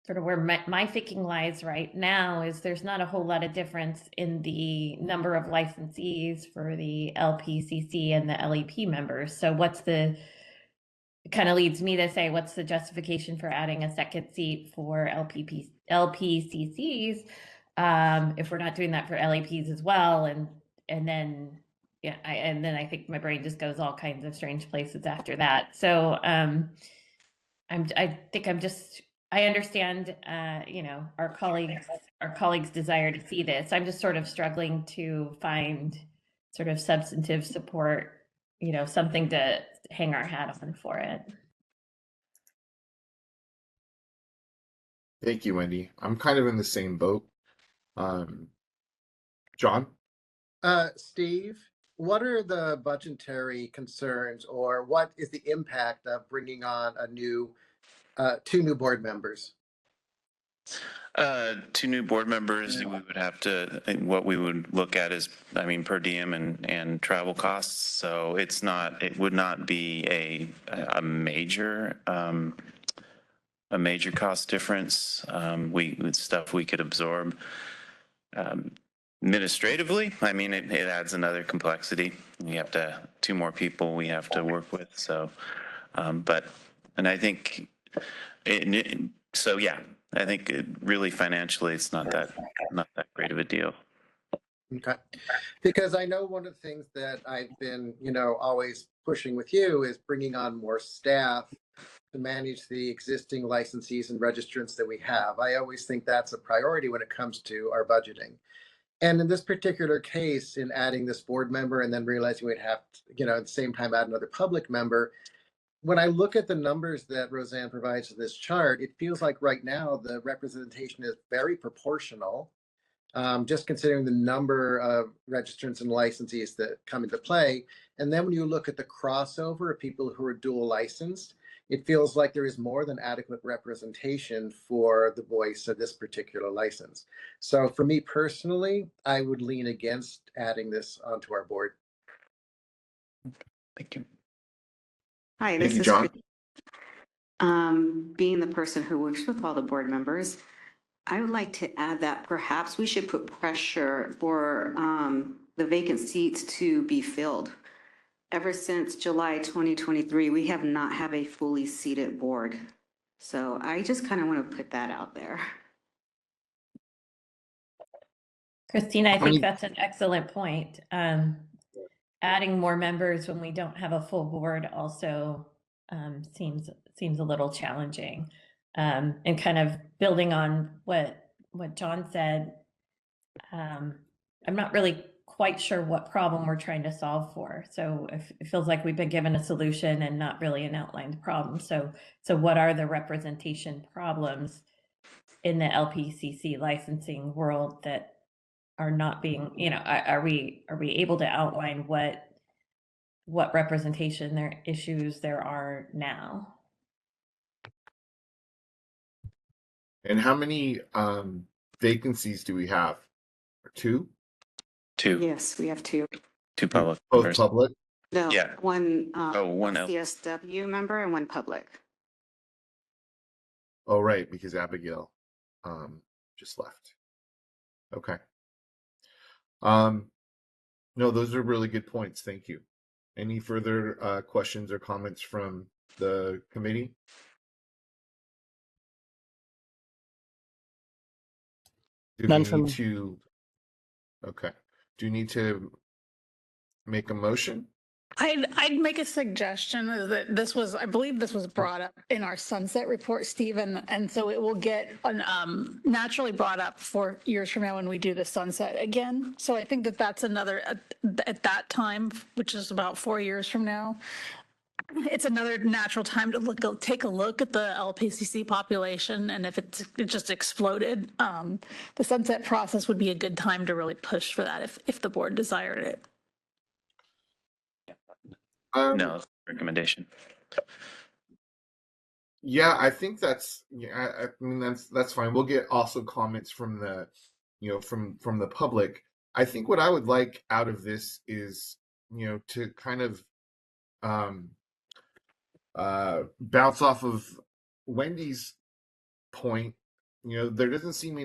my thinking lies right now is there's not a whole lot of difference in the number of licensees for the LPCC and the LEP members. So it kind of leads me to say, what's the justification for adding a second seat for LPCCs if we're not doing that for LEPs as well? And then I think my brain just goes all kinds of strange places after that. So I understand, our colleagues' desire to see this. I'm just sort of struggling to find sort of substantive support, something to hang our hat on for it.
Thank you, Wendy. I'm kind of in the same boat. John?
Steve, what are the budgetary concerns, or what is the impact of bringing on two new board members?
2 new board members, we would have to, what we would look at is, per diem and travel costs. So it would not be a major cost difference. It's stuff we could absorb. Administratively, it adds another complexity. We have 2 more people we have to work with. So, I think, I think really financially, it's not that great of a deal.
Okay, because I know one of the things that I've been, always pushing with you is bringing on more staff to manage the existing licensees and registrants that we have. I always think that's a priority when it comes to our budgeting. And in this particular case, in adding this board member and then realizing we'd have to, at the same time add another public member, when I look at the numbers that Roseanne provides in this chart, it feels like right now the representation is very proportional. just considering the number of registrants and licensees that come into play. And then when you look at the crossover of people who are dual licensed, it feels like there is more than adequate representation for the voice of this particular license. So for me personally, I would lean against adding this onto our board.
Thank you.
Hi,
Thank
this
you,
is
John.
being the person who works with all the board members. I would like to add that perhaps we should put pressure for the vacant seats to be filled. Ever since July 2023, we have not had a fully seated board. So I just kind of want to put that out there.
Christina, I
How many-
think that's an excellent point. Adding more members when we don't have a full board also seems a little challenging. And kind of building on what John said, I'm not really quite sure what problem we're trying to solve for. So it feels like we've been given a solution and not really an outlined problem. So what are the representation problems in the LPCC licensing world that are not being, are we able to outline what representation there issues there are now?
And how many vacancies do we have? Two?
Two.
Yes, we have two.
Two public
Both
members.
public?
No,
Yeah.
one
one L.
CSW member and one public.
Oh, right, because Abigail just left. Okay. No, those are really good points. Thank you. Any further questions or comments from the committee? Do
None
we
from
need
me.
to? Okay. Do you need to make a motion?
I'd make a suggestion that this was, I believe this was brought up in our sunset report, Stephen, and so it will get naturally brought up 4 years from now when we do the sunset again. So I think that that's another, at that time, which is about 4 years from now, it's another natural time to take a look at the LPCC population, and if it just exploded, the sunset process would be a good time to really push for that if the board desired it.
No recommendation.
Yeah, I think that's I mean that's fine. We'll get also comments from the from the public. I think what I would like out of this is to kind of bounce off of Wendy's point. There doesn't seem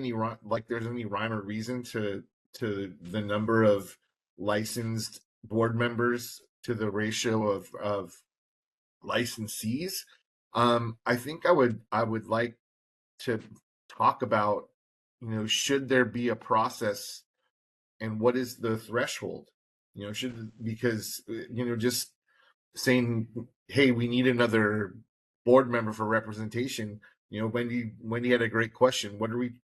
like there's any rhyme or reason to the number of licensed board members to the ratio of licensees. I think I would like to talk about, should there be a process and what is the threshold? Because just saying, hey, we need another board member for representation. Wendy had a great question.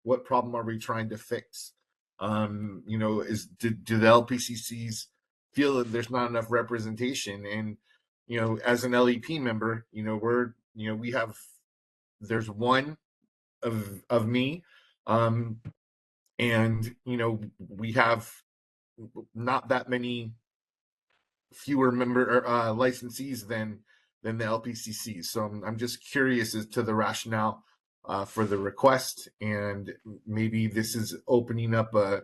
What problem are we trying to fix? Do the LPCCs feel that there's not enough representation? And as an LEP member, there's one of me, and we have not that many fewer member licensees than the LPCCs. So I'm just curious as to the rationale for the request, and maybe this is opening up a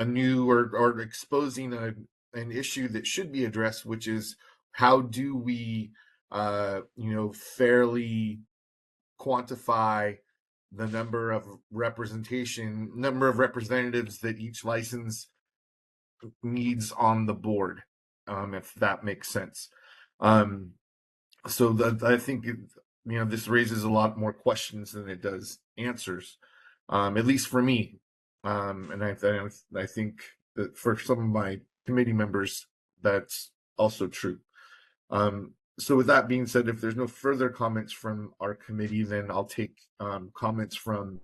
new or exposing an issue that should be addressed, which is how do we fairly quantify the number of representatives that each license needs on the board, if that makes sense. So that I think this raises a lot more questions than it does answers, at least for me. And I think that for some of my committee members, that's also true. So with that being said, if there's no further comments from our committee, then I'll take comments from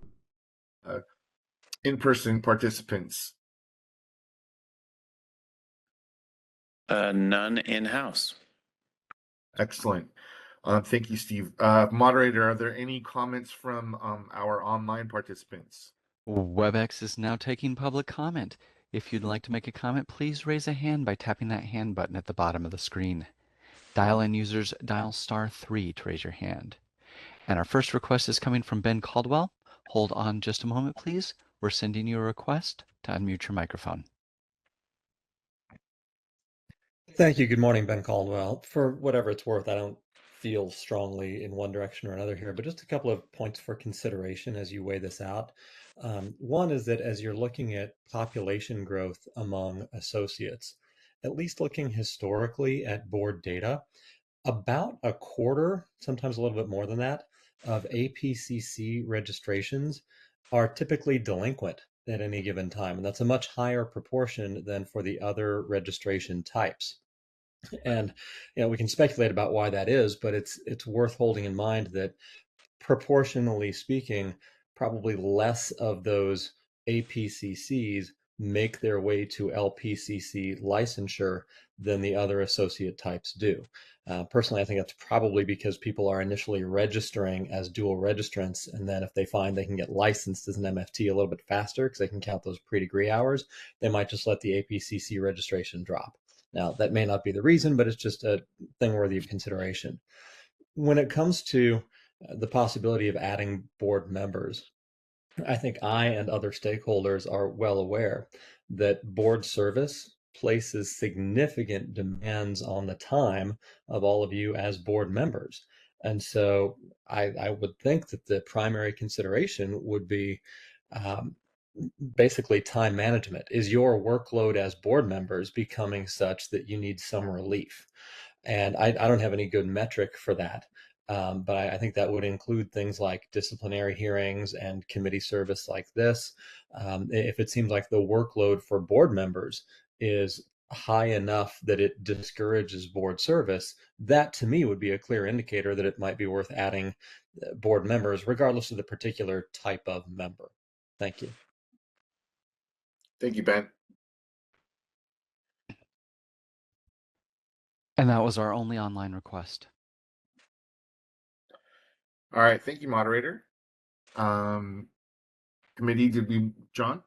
in-person participants.
None in-house.
Excellent. Thank you, Steve. Moderator, are there any comments from our online participants?
WebEx is now taking public comment. If you'd like to make a comment, please raise a hand by tapping that hand button at the bottom of the screen. Dial-in users dial *3 to raise your hand. And our first request is coming from Ben Caldwell. Hold on just a moment, please. We're sending you a request to unmute your microphone.
Thank you. Good morning, Ben Caldwell. For whatever it's worth, I don't feel strongly in one direction or another here, but just a couple of points for consideration as you weigh this out. One is that as you're looking at population growth among associates, at least looking historically at board data, about a quarter, sometimes a little bit more than that, of APCC registrations are typically delinquent at any given time. And that's a much higher proportion than for the other registration types. And we can speculate about why that is, but it's worth holding in mind that proportionally speaking, probably less of those APCCs make their way to LPCC licensure than the other associate types do. Personally, I think that's probably because people are initially registering as dual registrants, and then if they find they can get licensed as an MFT a little bit faster because they can count those pre-degree hours, they might just let the APCC registration drop. Now, that may not be the reason, but it's just a thing worthy of consideration. When it comes to the possibility of adding board members, I think I and other stakeholders are well aware that board service places significant demands on the time of all of you as board members. And so I would think that the primary consideration would be basically time management. Is your workload as board members becoming such that you need some relief? And I don't have any good metric for that. But I think that would include things like disciplinary hearings and committee service like this. If it seems like the workload for board members is high enough that it discourages board service, that to me would be a clear indicator that it might be worth adding board members, regardless of the particular type of member. Thank you.
Thank you, Ben.
And that was our only online request.
All right, thank you, moderator. Committee, John?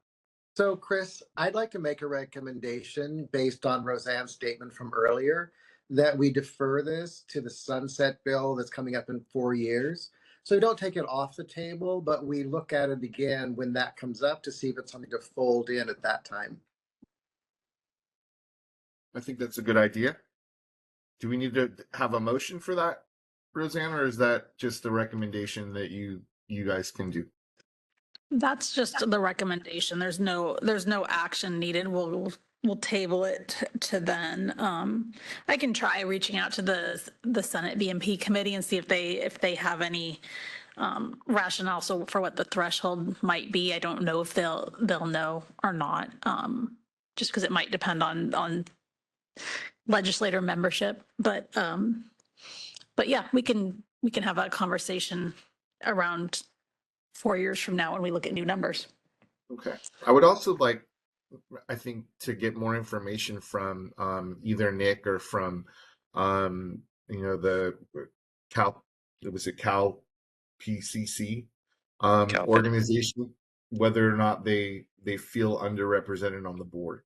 So, Chris, I'd like to make a recommendation based on Roseanne's statement from earlier that we defer this to the sunset bill that's coming up in 4 years. So we don't take it off the table, but we look at it again when that comes up to see if it's something to fold in at that time.
I think that's a good idea. Do we need to have a motion for that, Roseanne, or is that just the recommendation that you guys can do?
That's just the recommendation. There's no action needed. We'll table it to then. I can try reaching out to the Senate BMP committee and see if they have any rationale for what the threshold might be. I don't know if they'll know or not, just because it might depend on legislator membership. But yeah, we can have a conversation around 4 years from now when we look at new numbers.
Okay. I would also like, I think, to get more information from either Nick or from the Cal PCC organization, whether or not they feel underrepresented on the board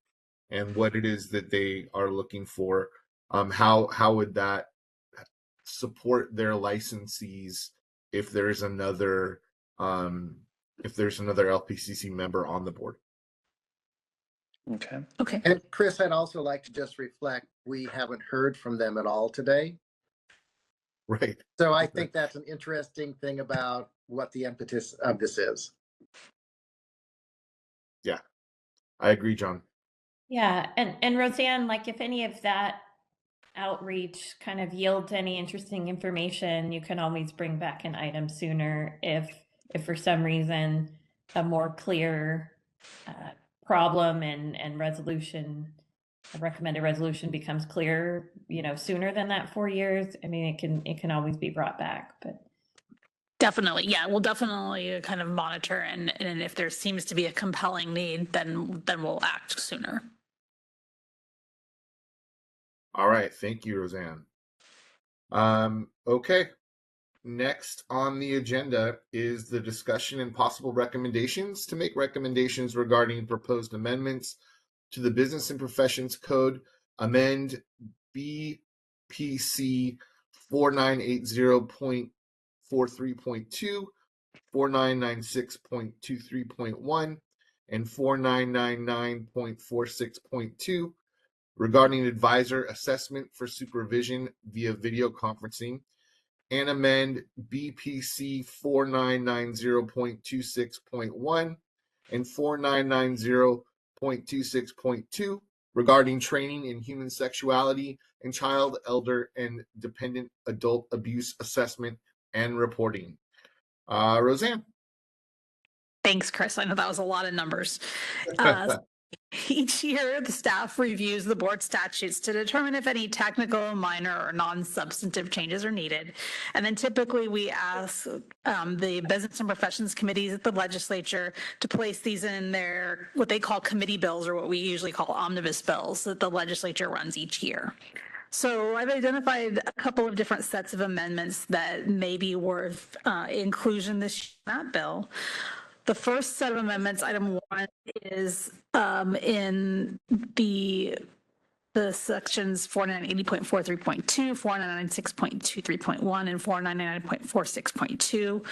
and what it is that they are looking for. How would that support their licensees if there's another LPCC member on the board?
Okay.
And Chris, I'd also like to just reflect, we haven't heard from them at all today.
Right.
So I think that's an interesting thing about what the impetus of this is.
Yeah, I agree, John.
Yeah, and Roseanne, like if any of that outreach kind of yields any interesting information, you can always bring back an item sooner if for some reason a more clear problem and resolution, a recommended resolution becomes clear, sooner than that 4 years. I mean, it can always be brought back, but.
Definitely. Yeah, we'll definitely kind of monitor and if there seems to be a compelling need, then we'll act sooner.
All right. Thank you, Roseanne. Okay. Next on the agenda is the discussion and possible recommendations to make recommendations regarding proposed amendments to the Business and Professions Code, amend BPC 4980.43.2, 4996.23.1, and 4999.46.2 regarding advisor assessment for supervision via video conferencing, and amend BPC 4990.26.1 and 4990.26.2 regarding training in human sexuality and child, elder, and dependent adult abuse assessment and reporting. Roseanne.
Thanks, Chris. I know that was a lot of numbers. Each year, the staff reviews the board statutes to determine if any technical, minor, or non-substantive changes are needed. And then typically we ask the Business and Professions committees at the legislature to place these in their, what they call committee bills, or what we usually call omnibus bills, that the legislature runs each year. So I've identified a couple of different sets of amendments that may be worth inclusion this year in that bill. The first set of amendments, item 1, is in the sections 4980.43.2, 4996.23.1, and 4999.46.2,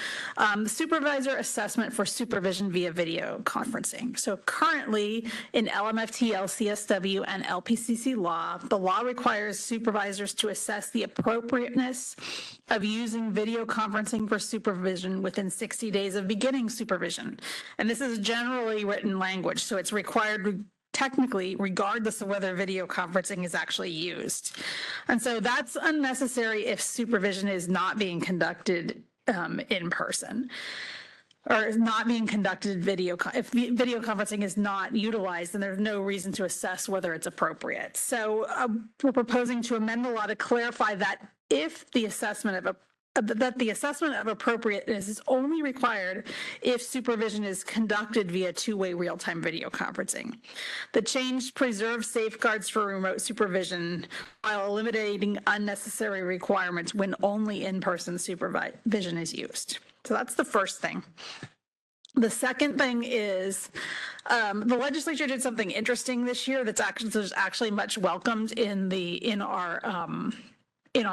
the supervisor assessment for supervision via video conferencing. So currently in LMFT, LCSW, and LPCC law, the law requires supervisors to assess the appropriateness of using video conferencing for supervision within 60 days of beginning supervision. And this is generally written language, so it's required technically, regardless of whether video conferencing is actually used. And so that's unnecessary if supervision is not being conducted in person, or is not being conducted if video conferencing is not utilized, then there's no reason to assess whether it's appropriate. So we're proposing to amend the law to clarify that if the assessment of appropriateness is only required if supervision is conducted via two-way real-time video conferencing. The change preserves safeguards for remote supervision while eliminating unnecessary requirements when only in-person supervision is used. So that's the first thing. The second thing is the legislature did something interesting this year that's actually much welcomed in our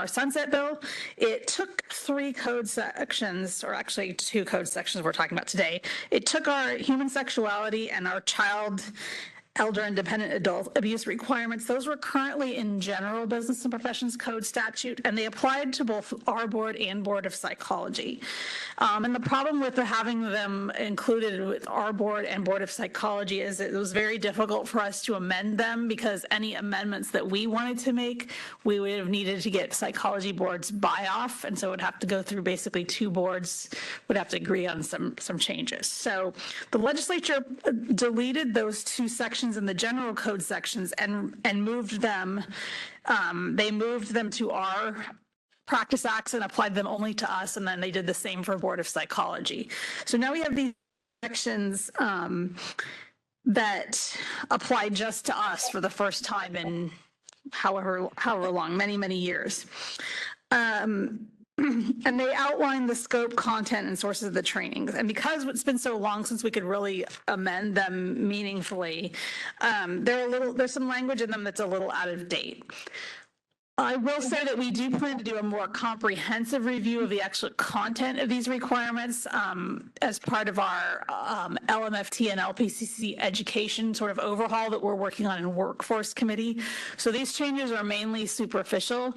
sunset bill. It took 3 code sections, or actually 2 code sections we're talking about today. It took our human sexuality and our child, elder, and dependent adult abuse requirements. Those were currently in general Business and Professions Code statute, and they applied to both our board and Board of Psychology. And the problem with having them included with our board and Board of Psychology is it was very difficult for us to amend them, because any amendments that we wanted to make, we would have needed to get psychology boards buy-off, and so it would have to go through basically 2 boards would have to agree on some changes. So the legislature deleted those 2 sections in the general code sections and moved them. They moved them to our practice acts and applied them only to us, and then they did the same for Board of Psychology. So now we have these sections that apply just to us for the first time in however long, many years. And they outline the scope, content, and sources of the trainings. And because it's been so long since we could really amend them meaningfully, there's some language in them that's a little out of date. I will say that we do plan to do a more comprehensive review of the actual content of these requirements as part of our LMFT and LPCC education sort of overhaul that we're working on in Workforce Committee. So these changes are mainly superficial.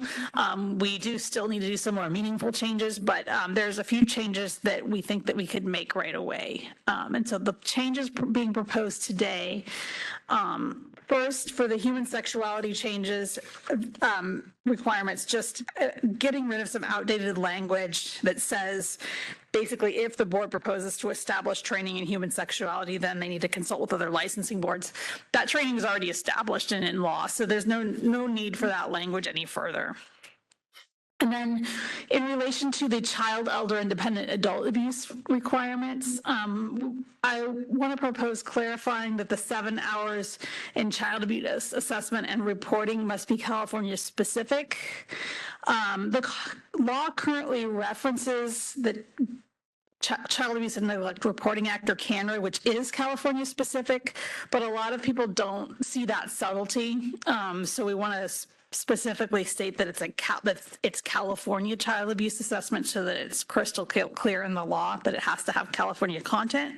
We do still need to do some more meaningful changes, but there's a few changes that we think that we could make right away. And so the changes being proposed today, first, for the human sexuality changes, requirements, just getting rid of some outdated language that says basically if the board proposes to establish training in human sexuality, then they need to consult with other licensing boards. That training is already established and in law, so there's no need for that language any further. And then in relation to the child, elder, and dependent adult abuse requirements, I want to propose clarifying that the 7 hours in child abuse assessment and reporting must be California specific. The law currently references the Child Abuse and Neglect Reporting Act, or CANRA, which is California specific, but a lot of people don't see that subtlety. So we want to specifically state that it's California child abuse assessment, so that it's crystal clear in the law that it has to have California content.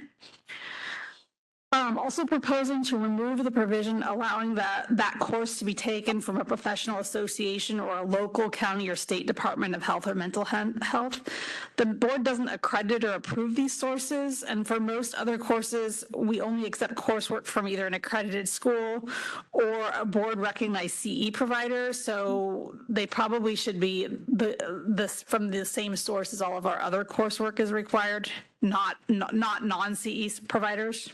Also proposing to remove the provision allowing that course to be taken from a professional association or a local county or state department of health or mental health. The board doesn't accredit or approve these sources, and for most other courses, we only accept coursework from either an accredited school or a board recognized CE provider, so they probably should be from the same source as all of our other coursework is required, not non-CE providers.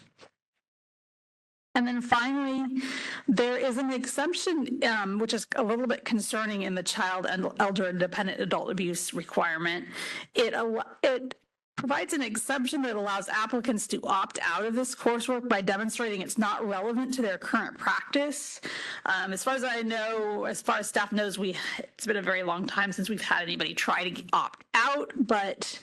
And then finally, there is an exemption, which is a little bit concerning in the child and elder and dependent adult abuse requirement. It provides an exemption that allows applicants to opt out of this coursework by demonstrating it's not relevant to their current practice. As far as I know, as far as staff knows, it's been a very long time since we've had anybody try to opt out, but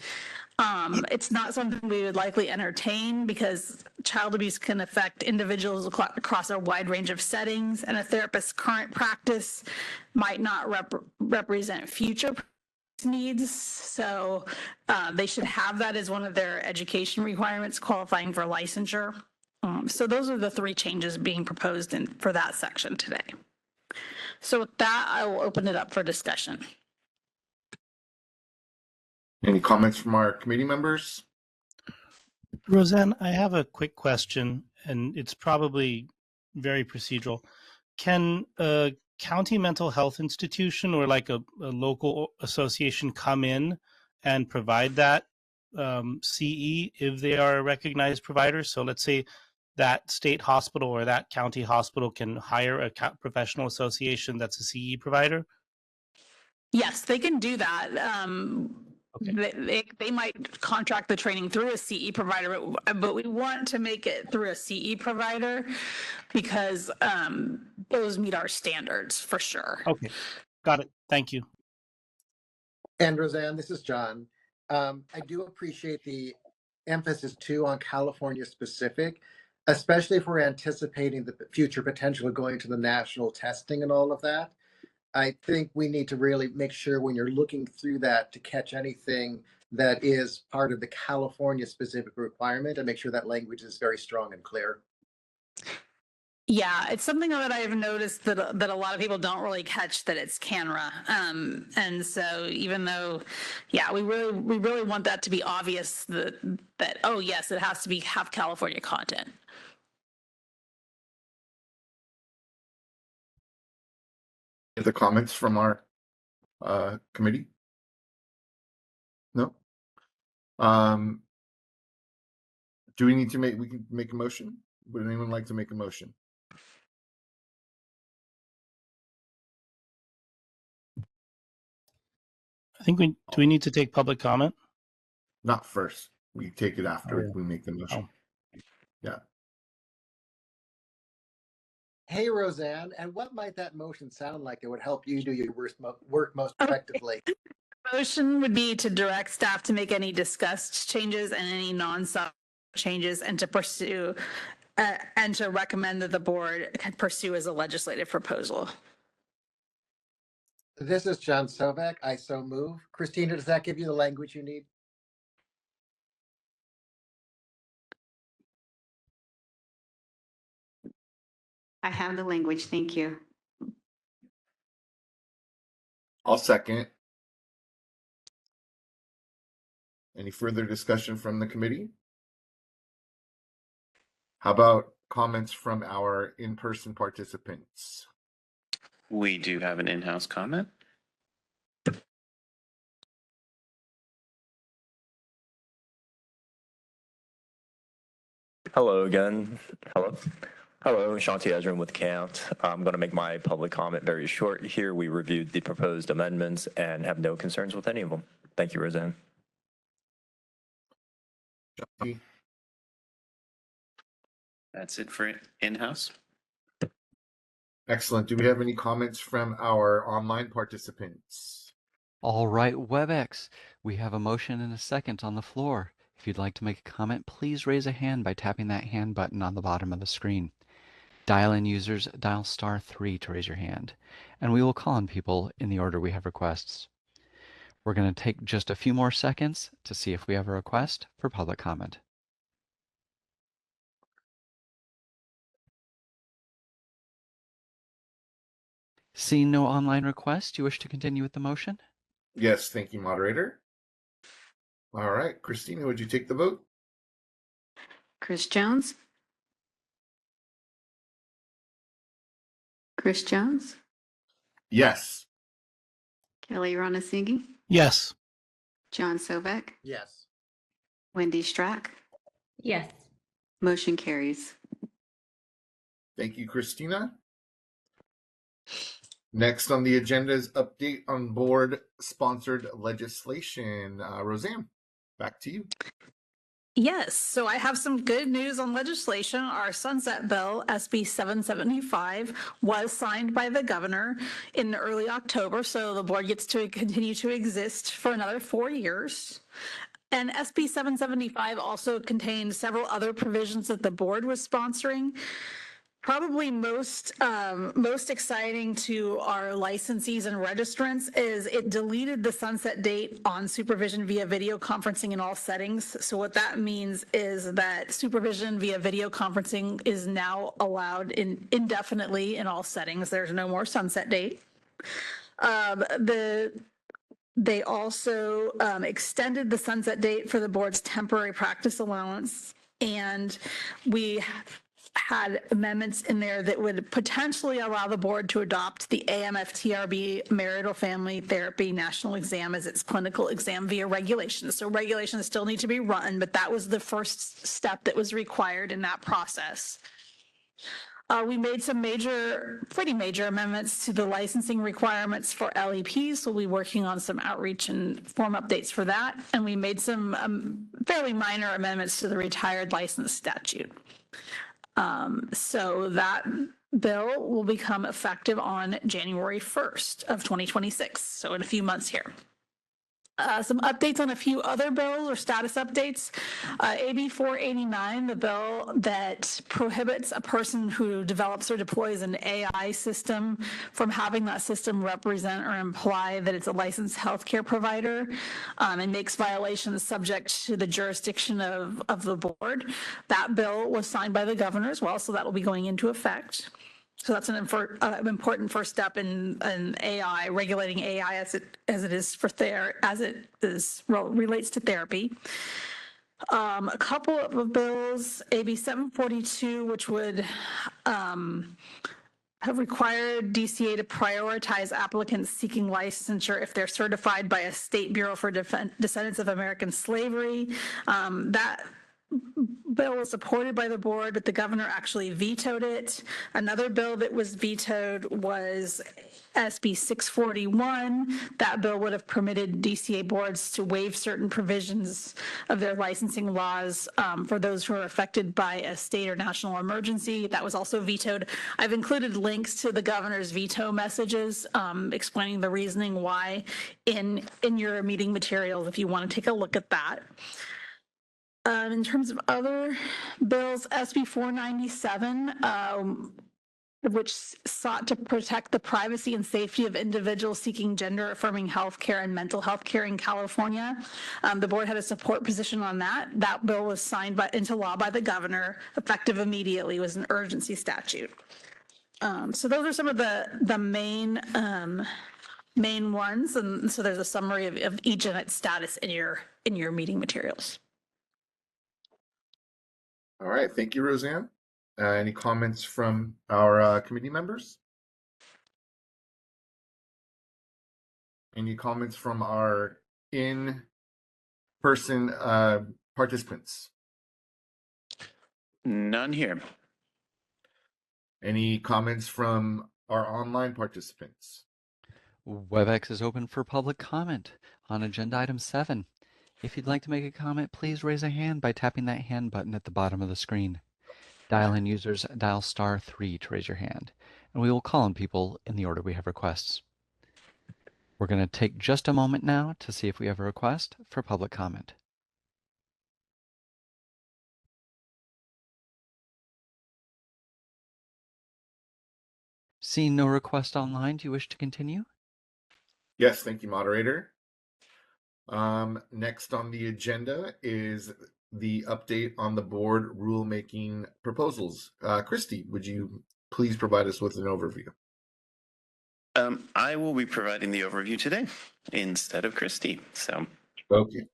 it's not something we would likely entertain because child abuse can affect individuals across a wide range of settings, and a therapist's current practice might not represent future needs. So they should have that as one of their education requirements qualifying for licensure. So those are the 3 changes being proposed for that section today. So with that, I will open it up for discussion.
Any comments from our committee members?
Roseanne, I have a quick question, and it's probably very procedural. Can a county mental health institution or like a local association come in and provide that CE if they are a recognized provider? So let's say that state hospital or that county hospital can hire a professional association that's a CE provider?
Yes, they can do that. They might contract the training through a CE provider, but we want to make it through a CE provider because those meet our standards for sure.
Okay, got it. Thank you.
And Roseanne, this is John. I do appreciate the emphasis too on California specific, especially if we're anticipating the future potential of going to the national testing and all of that. I think we need to really make sure when you're looking through that to catch anything that is part of the California specific requirement and make sure that language is very strong and clear.
Yeah, it's something that I've noticed that a lot of people don't really catch, that it's CANRA, and so even though, yeah, we really want that to be obvious that oh yes, it has to have California content.
Any other comments from our committee? No. Do we need to we can make a motion? Would anyone like to make a motion?
I think do we need to take public comment?
Not first. We take it after we make the motion. Yeah.
Hey, Roseanne, and what might that motion sound like that would help you do your work most effectively?
Motion would be to direct staff to make any discussed changes and any non-sub changes, and to pursue and to recommend that the board can pursue as a legislative proposal.
This is John Sovak. I so move. Christina, does that give you the language you need?
I have the language. Thank you.
I'll second. Any further discussion from the committee? How about comments from our in-person participants?
We do have an in-house comment.
Hello again. Hello. Hello, Shanti Ezrin with CAMT. I'm going to make my public comment very short here. We reviewed the proposed amendments and have no concerns with any of them. Thank you, Roseanne.
That's it for in-house.
Excellent. Do we have any comments from our online participants?
All right, WebEx, we have a motion and a second on the floor. If you'd like to make a comment, please raise a hand by tapping that hand button on the bottom of the screen. Dial-in users, dial *3 to raise your hand, and we will call on people in the order we have requests. We're going to take just a few more seconds to see if we have a request for public comment. Seeing no online requests, do you wish to continue with the motion?
Yes, thank you, moderator. All right, Christina, would you take the vote?
Chris Jones? Chris Jones?
Yes.
Kelly Ronasinghe?
Yes.
John Sovek?
Yes.
Wendy Strack?
Yes.
Motion carries.
Thank you, Christina. Next on the agenda is update on board-sponsored legislation. Roseanne, back to you.
Yes, so I have some good news on legislation. Our sunset bill, SB 775, was signed by the governor in early October, so the board gets to continue to exist for another 4 years. And SB 775 also contained several other provisions that the board was sponsoring. Probably most exciting to our licensees and registrants is it deleted the sunset date on supervision via video conferencing in all settings. So what that means is that supervision via video conferencing is now allowed indefinitely in all settings. There's no more sunset date. They also extended the sunset date for the board's temporary practice allowance, and we had amendments in there that would potentially allow the board to adopt the AMFTRB marital family therapy national exam as its clinical exam via regulations. So regulations still need to be run, but that was the first step that was required in that process. We made some pretty major amendments to the licensing requirements for LEPs. So we'll be working on some outreach and form updates for that. And we made some fairly minor amendments to the retired license statute. So that bill will become effective on January 1st of 2026. So in a few months here. Some updates on a few other bills or status updates. AB 489, the bill that prohibits a person who develops or deploys an AI system from having that system represent or imply that it's a licensed healthcare provider, and makes violations subject to the jurisdiction of the board. That bill was signed by the governor as well, so that will be going into effect. So that's an important first step in AI, regulating AI as it relates to therapy. A couple of bills, AB 742, which would have required DCA to prioritize applicants seeking licensure if they're certified by a state bureau for descendants of American slavery. That bill was supported by the board, but the governor actually vetoed it. Another bill that was vetoed was SB 641. That bill would have permitted DCA boards to waive certain provisions of their licensing laws for those who are affected by a state or national emergency. That was also vetoed. I've included links to the governor's veto messages explaining the reasoning why in your meeting materials if you want to take a look at that. In terms of other bills, SB 497, which sought to protect the privacy and safety of individuals seeking gender-affirming health care and mental health care in California. The board had a support position on that. That bill was signed into law by the governor, effective immediately. It was an urgency statute. So those are some of the main ones, and so there's a summary of each and its status in your meeting materials.
All right, thank you, Roseanne. Any comments from our committee members? Any comments from our in-person participants?
None here.
Any comments from our online participants?
WebEx is open for public comment on agenda item 7. If you'd like to make a comment, please raise a hand by tapping that hand button at the bottom of the screen. Dial-in users dial *3 to raise your hand, and we will call on people in the order we have requests. We're going to take just a moment now to see if we have a request for public comment. Seeing no request online, do you wish to continue?
Yes, thank you, moderator. Next on the agenda is the update on the board rulemaking proposals. Christy, would you please provide us with an overview?
I will be providing the overview today instead of Christy. So
Okay.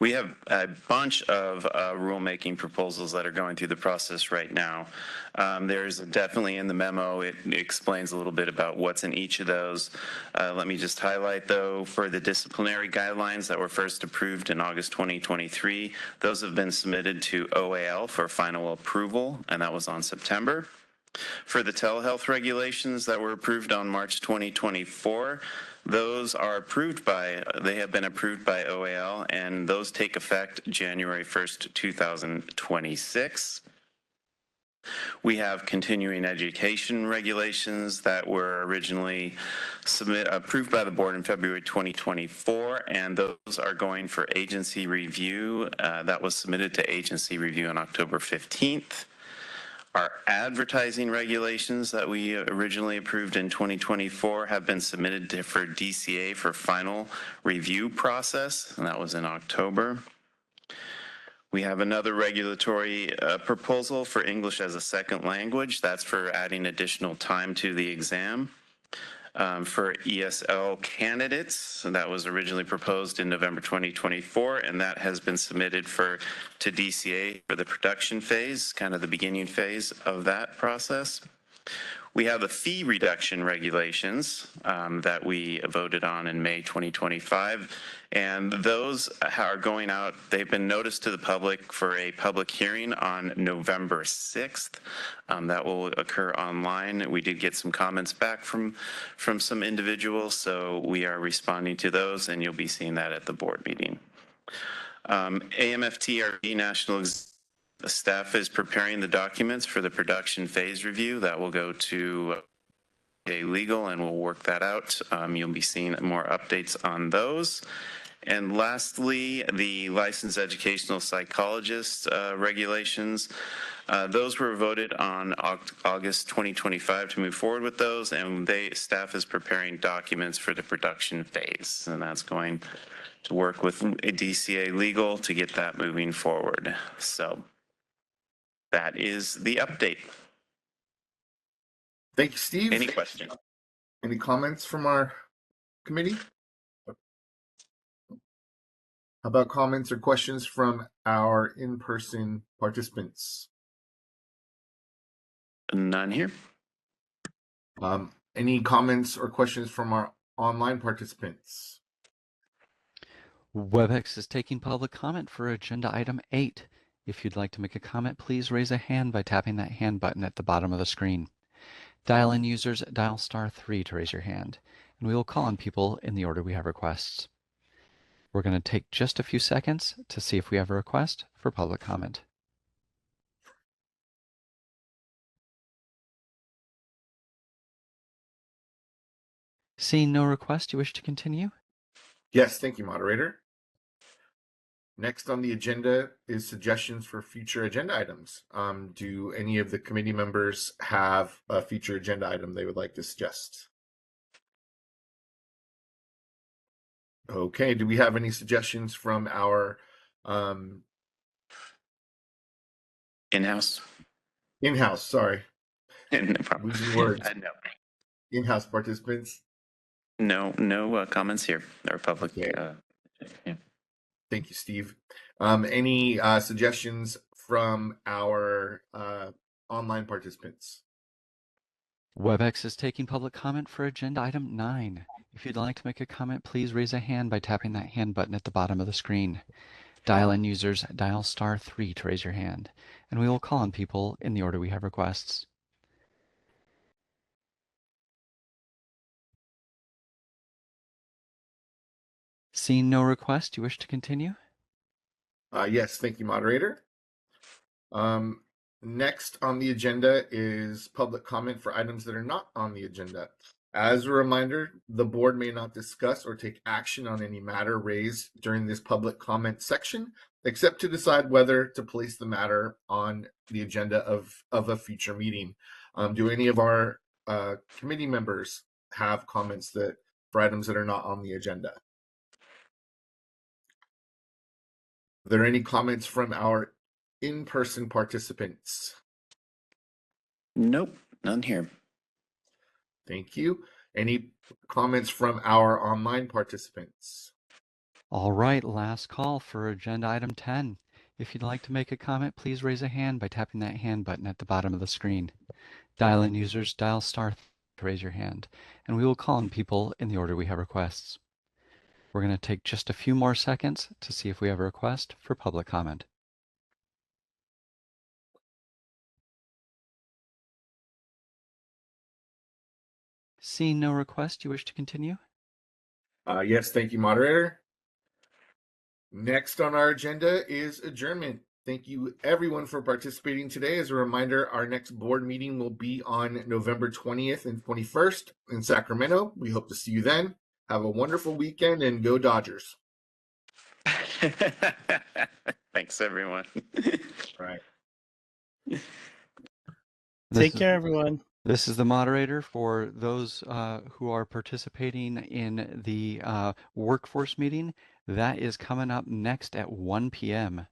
we have a bunch of rulemaking proposals that are going through the process right now. There's definitely in the memo, it explains a little bit about what's in each of those. Let me just highlight, though, for the disciplinary guidelines that were first approved in August 2023, those have been submitted to OAL for final approval, and that was on September. For the telehealth regulations that were approved on March 2024, those are they have been approved by OAL, and those take effect January 1st, 2026. We have continuing education regulations that were originally approved by the board in February 2024, and those are going for agency review. That was submitted to agency review on October 15th. Our advertising regulations that we originally approved in 2024 have been submitted for DCA for final review process, and that was in October. We have another regulatory proposal for English as a second language. That's for adding additional time to the exam. For ESL candidates, and that was originally proposed in November 2024, and that has been submitted to DCA for the production phase, kind of the beginning phase of that process. We have the fee reduction regulations that we voted on in May 2025, and those are going out. They've been noticed to the public for a public hearing on November 6th. That will occur online. We did get some comments back from some individuals, so we are responding to those, and you'll be seeing that at the board meeting. AMFTRB National Staff is preparing the documents for the production phase review. That will go to legal, and we'll work that out. You'll be seeing more updates on those. And lastly, the licensed educational psychologist regulations. Those were voted on August 2025 to move forward with those, and staff is preparing documents for the production phase, and that's going to work with DCA Legal to get that moving forward. So that is the update.
Thank you, Steve.
Any questions?
Any comments from our committee? How about comments or questions from our in-person participants?
None here.
Any comments or questions from our online participants?
WebEx is taking public comment for agenda item 8. If you'd like to make a comment, please raise a hand by tapping that hand button at the bottom of the screen. Dial-in users dial *3 to raise your hand, and we will call on people in the order we have requests. We're going to take just a few seconds to see if we have a request for public comment. Seeing no request, you wish to continue?
Yes, thank you, moderator. Next on the agenda is suggestions for future agenda items. Do any of the committee members have a future agenda item they would like to suggest? Okay, do we have any suggestions from our
in-house?
In-house, sorry.
No problem.
Losing words.
No.
In-house participants?
No comments here or public.
Okay.
Yeah.
Thank you, Steve. Any suggestions from our online participants?
WebEx is taking public comment for agenda item 9. If you'd like to make a comment, please raise a hand by tapping that hand button at the bottom of the screen. Dial-in users dial *3 to raise your hand, and we will call on people in the order we have requests. Seeing no request, do you wish to continue?
Yes, thank you, moderator. Next on the agenda is public comment for items that are not on the agenda. As a reminder, the board may not discuss or take action on any matter raised during this public comment section, except to decide whether to place the matter on the agenda of a future meeting. Do any of our committee members have comments for items that are not on the agenda? Are there any comments from our in-person participants?
Nope, none here.
Thank you. Any comments from our online participants?
All right, last call for agenda item 10. If you'd like to make a comment, please raise a hand by tapping that hand button at the bottom of the screen. Dial-in users, dial star to raise your hand, and we will call on people in the order we have requests. We're going to take just a few more seconds to see if we have a request for public comment. Seeing no request, you wish to continue?
Yes, thank you, moderator. Next on our agenda is adjournment. Thank you everyone for participating today. As a reminder, our next board meeting will be on November 20th and 21st in Sacramento. We hope to see you then. Have a wonderful weekend and go Dodgers.
Thanks, everyone.
All right.
Take care, everyone.
This is the moderator for those who are participating in the workforce meeting. That is coming up next at 1 p.m.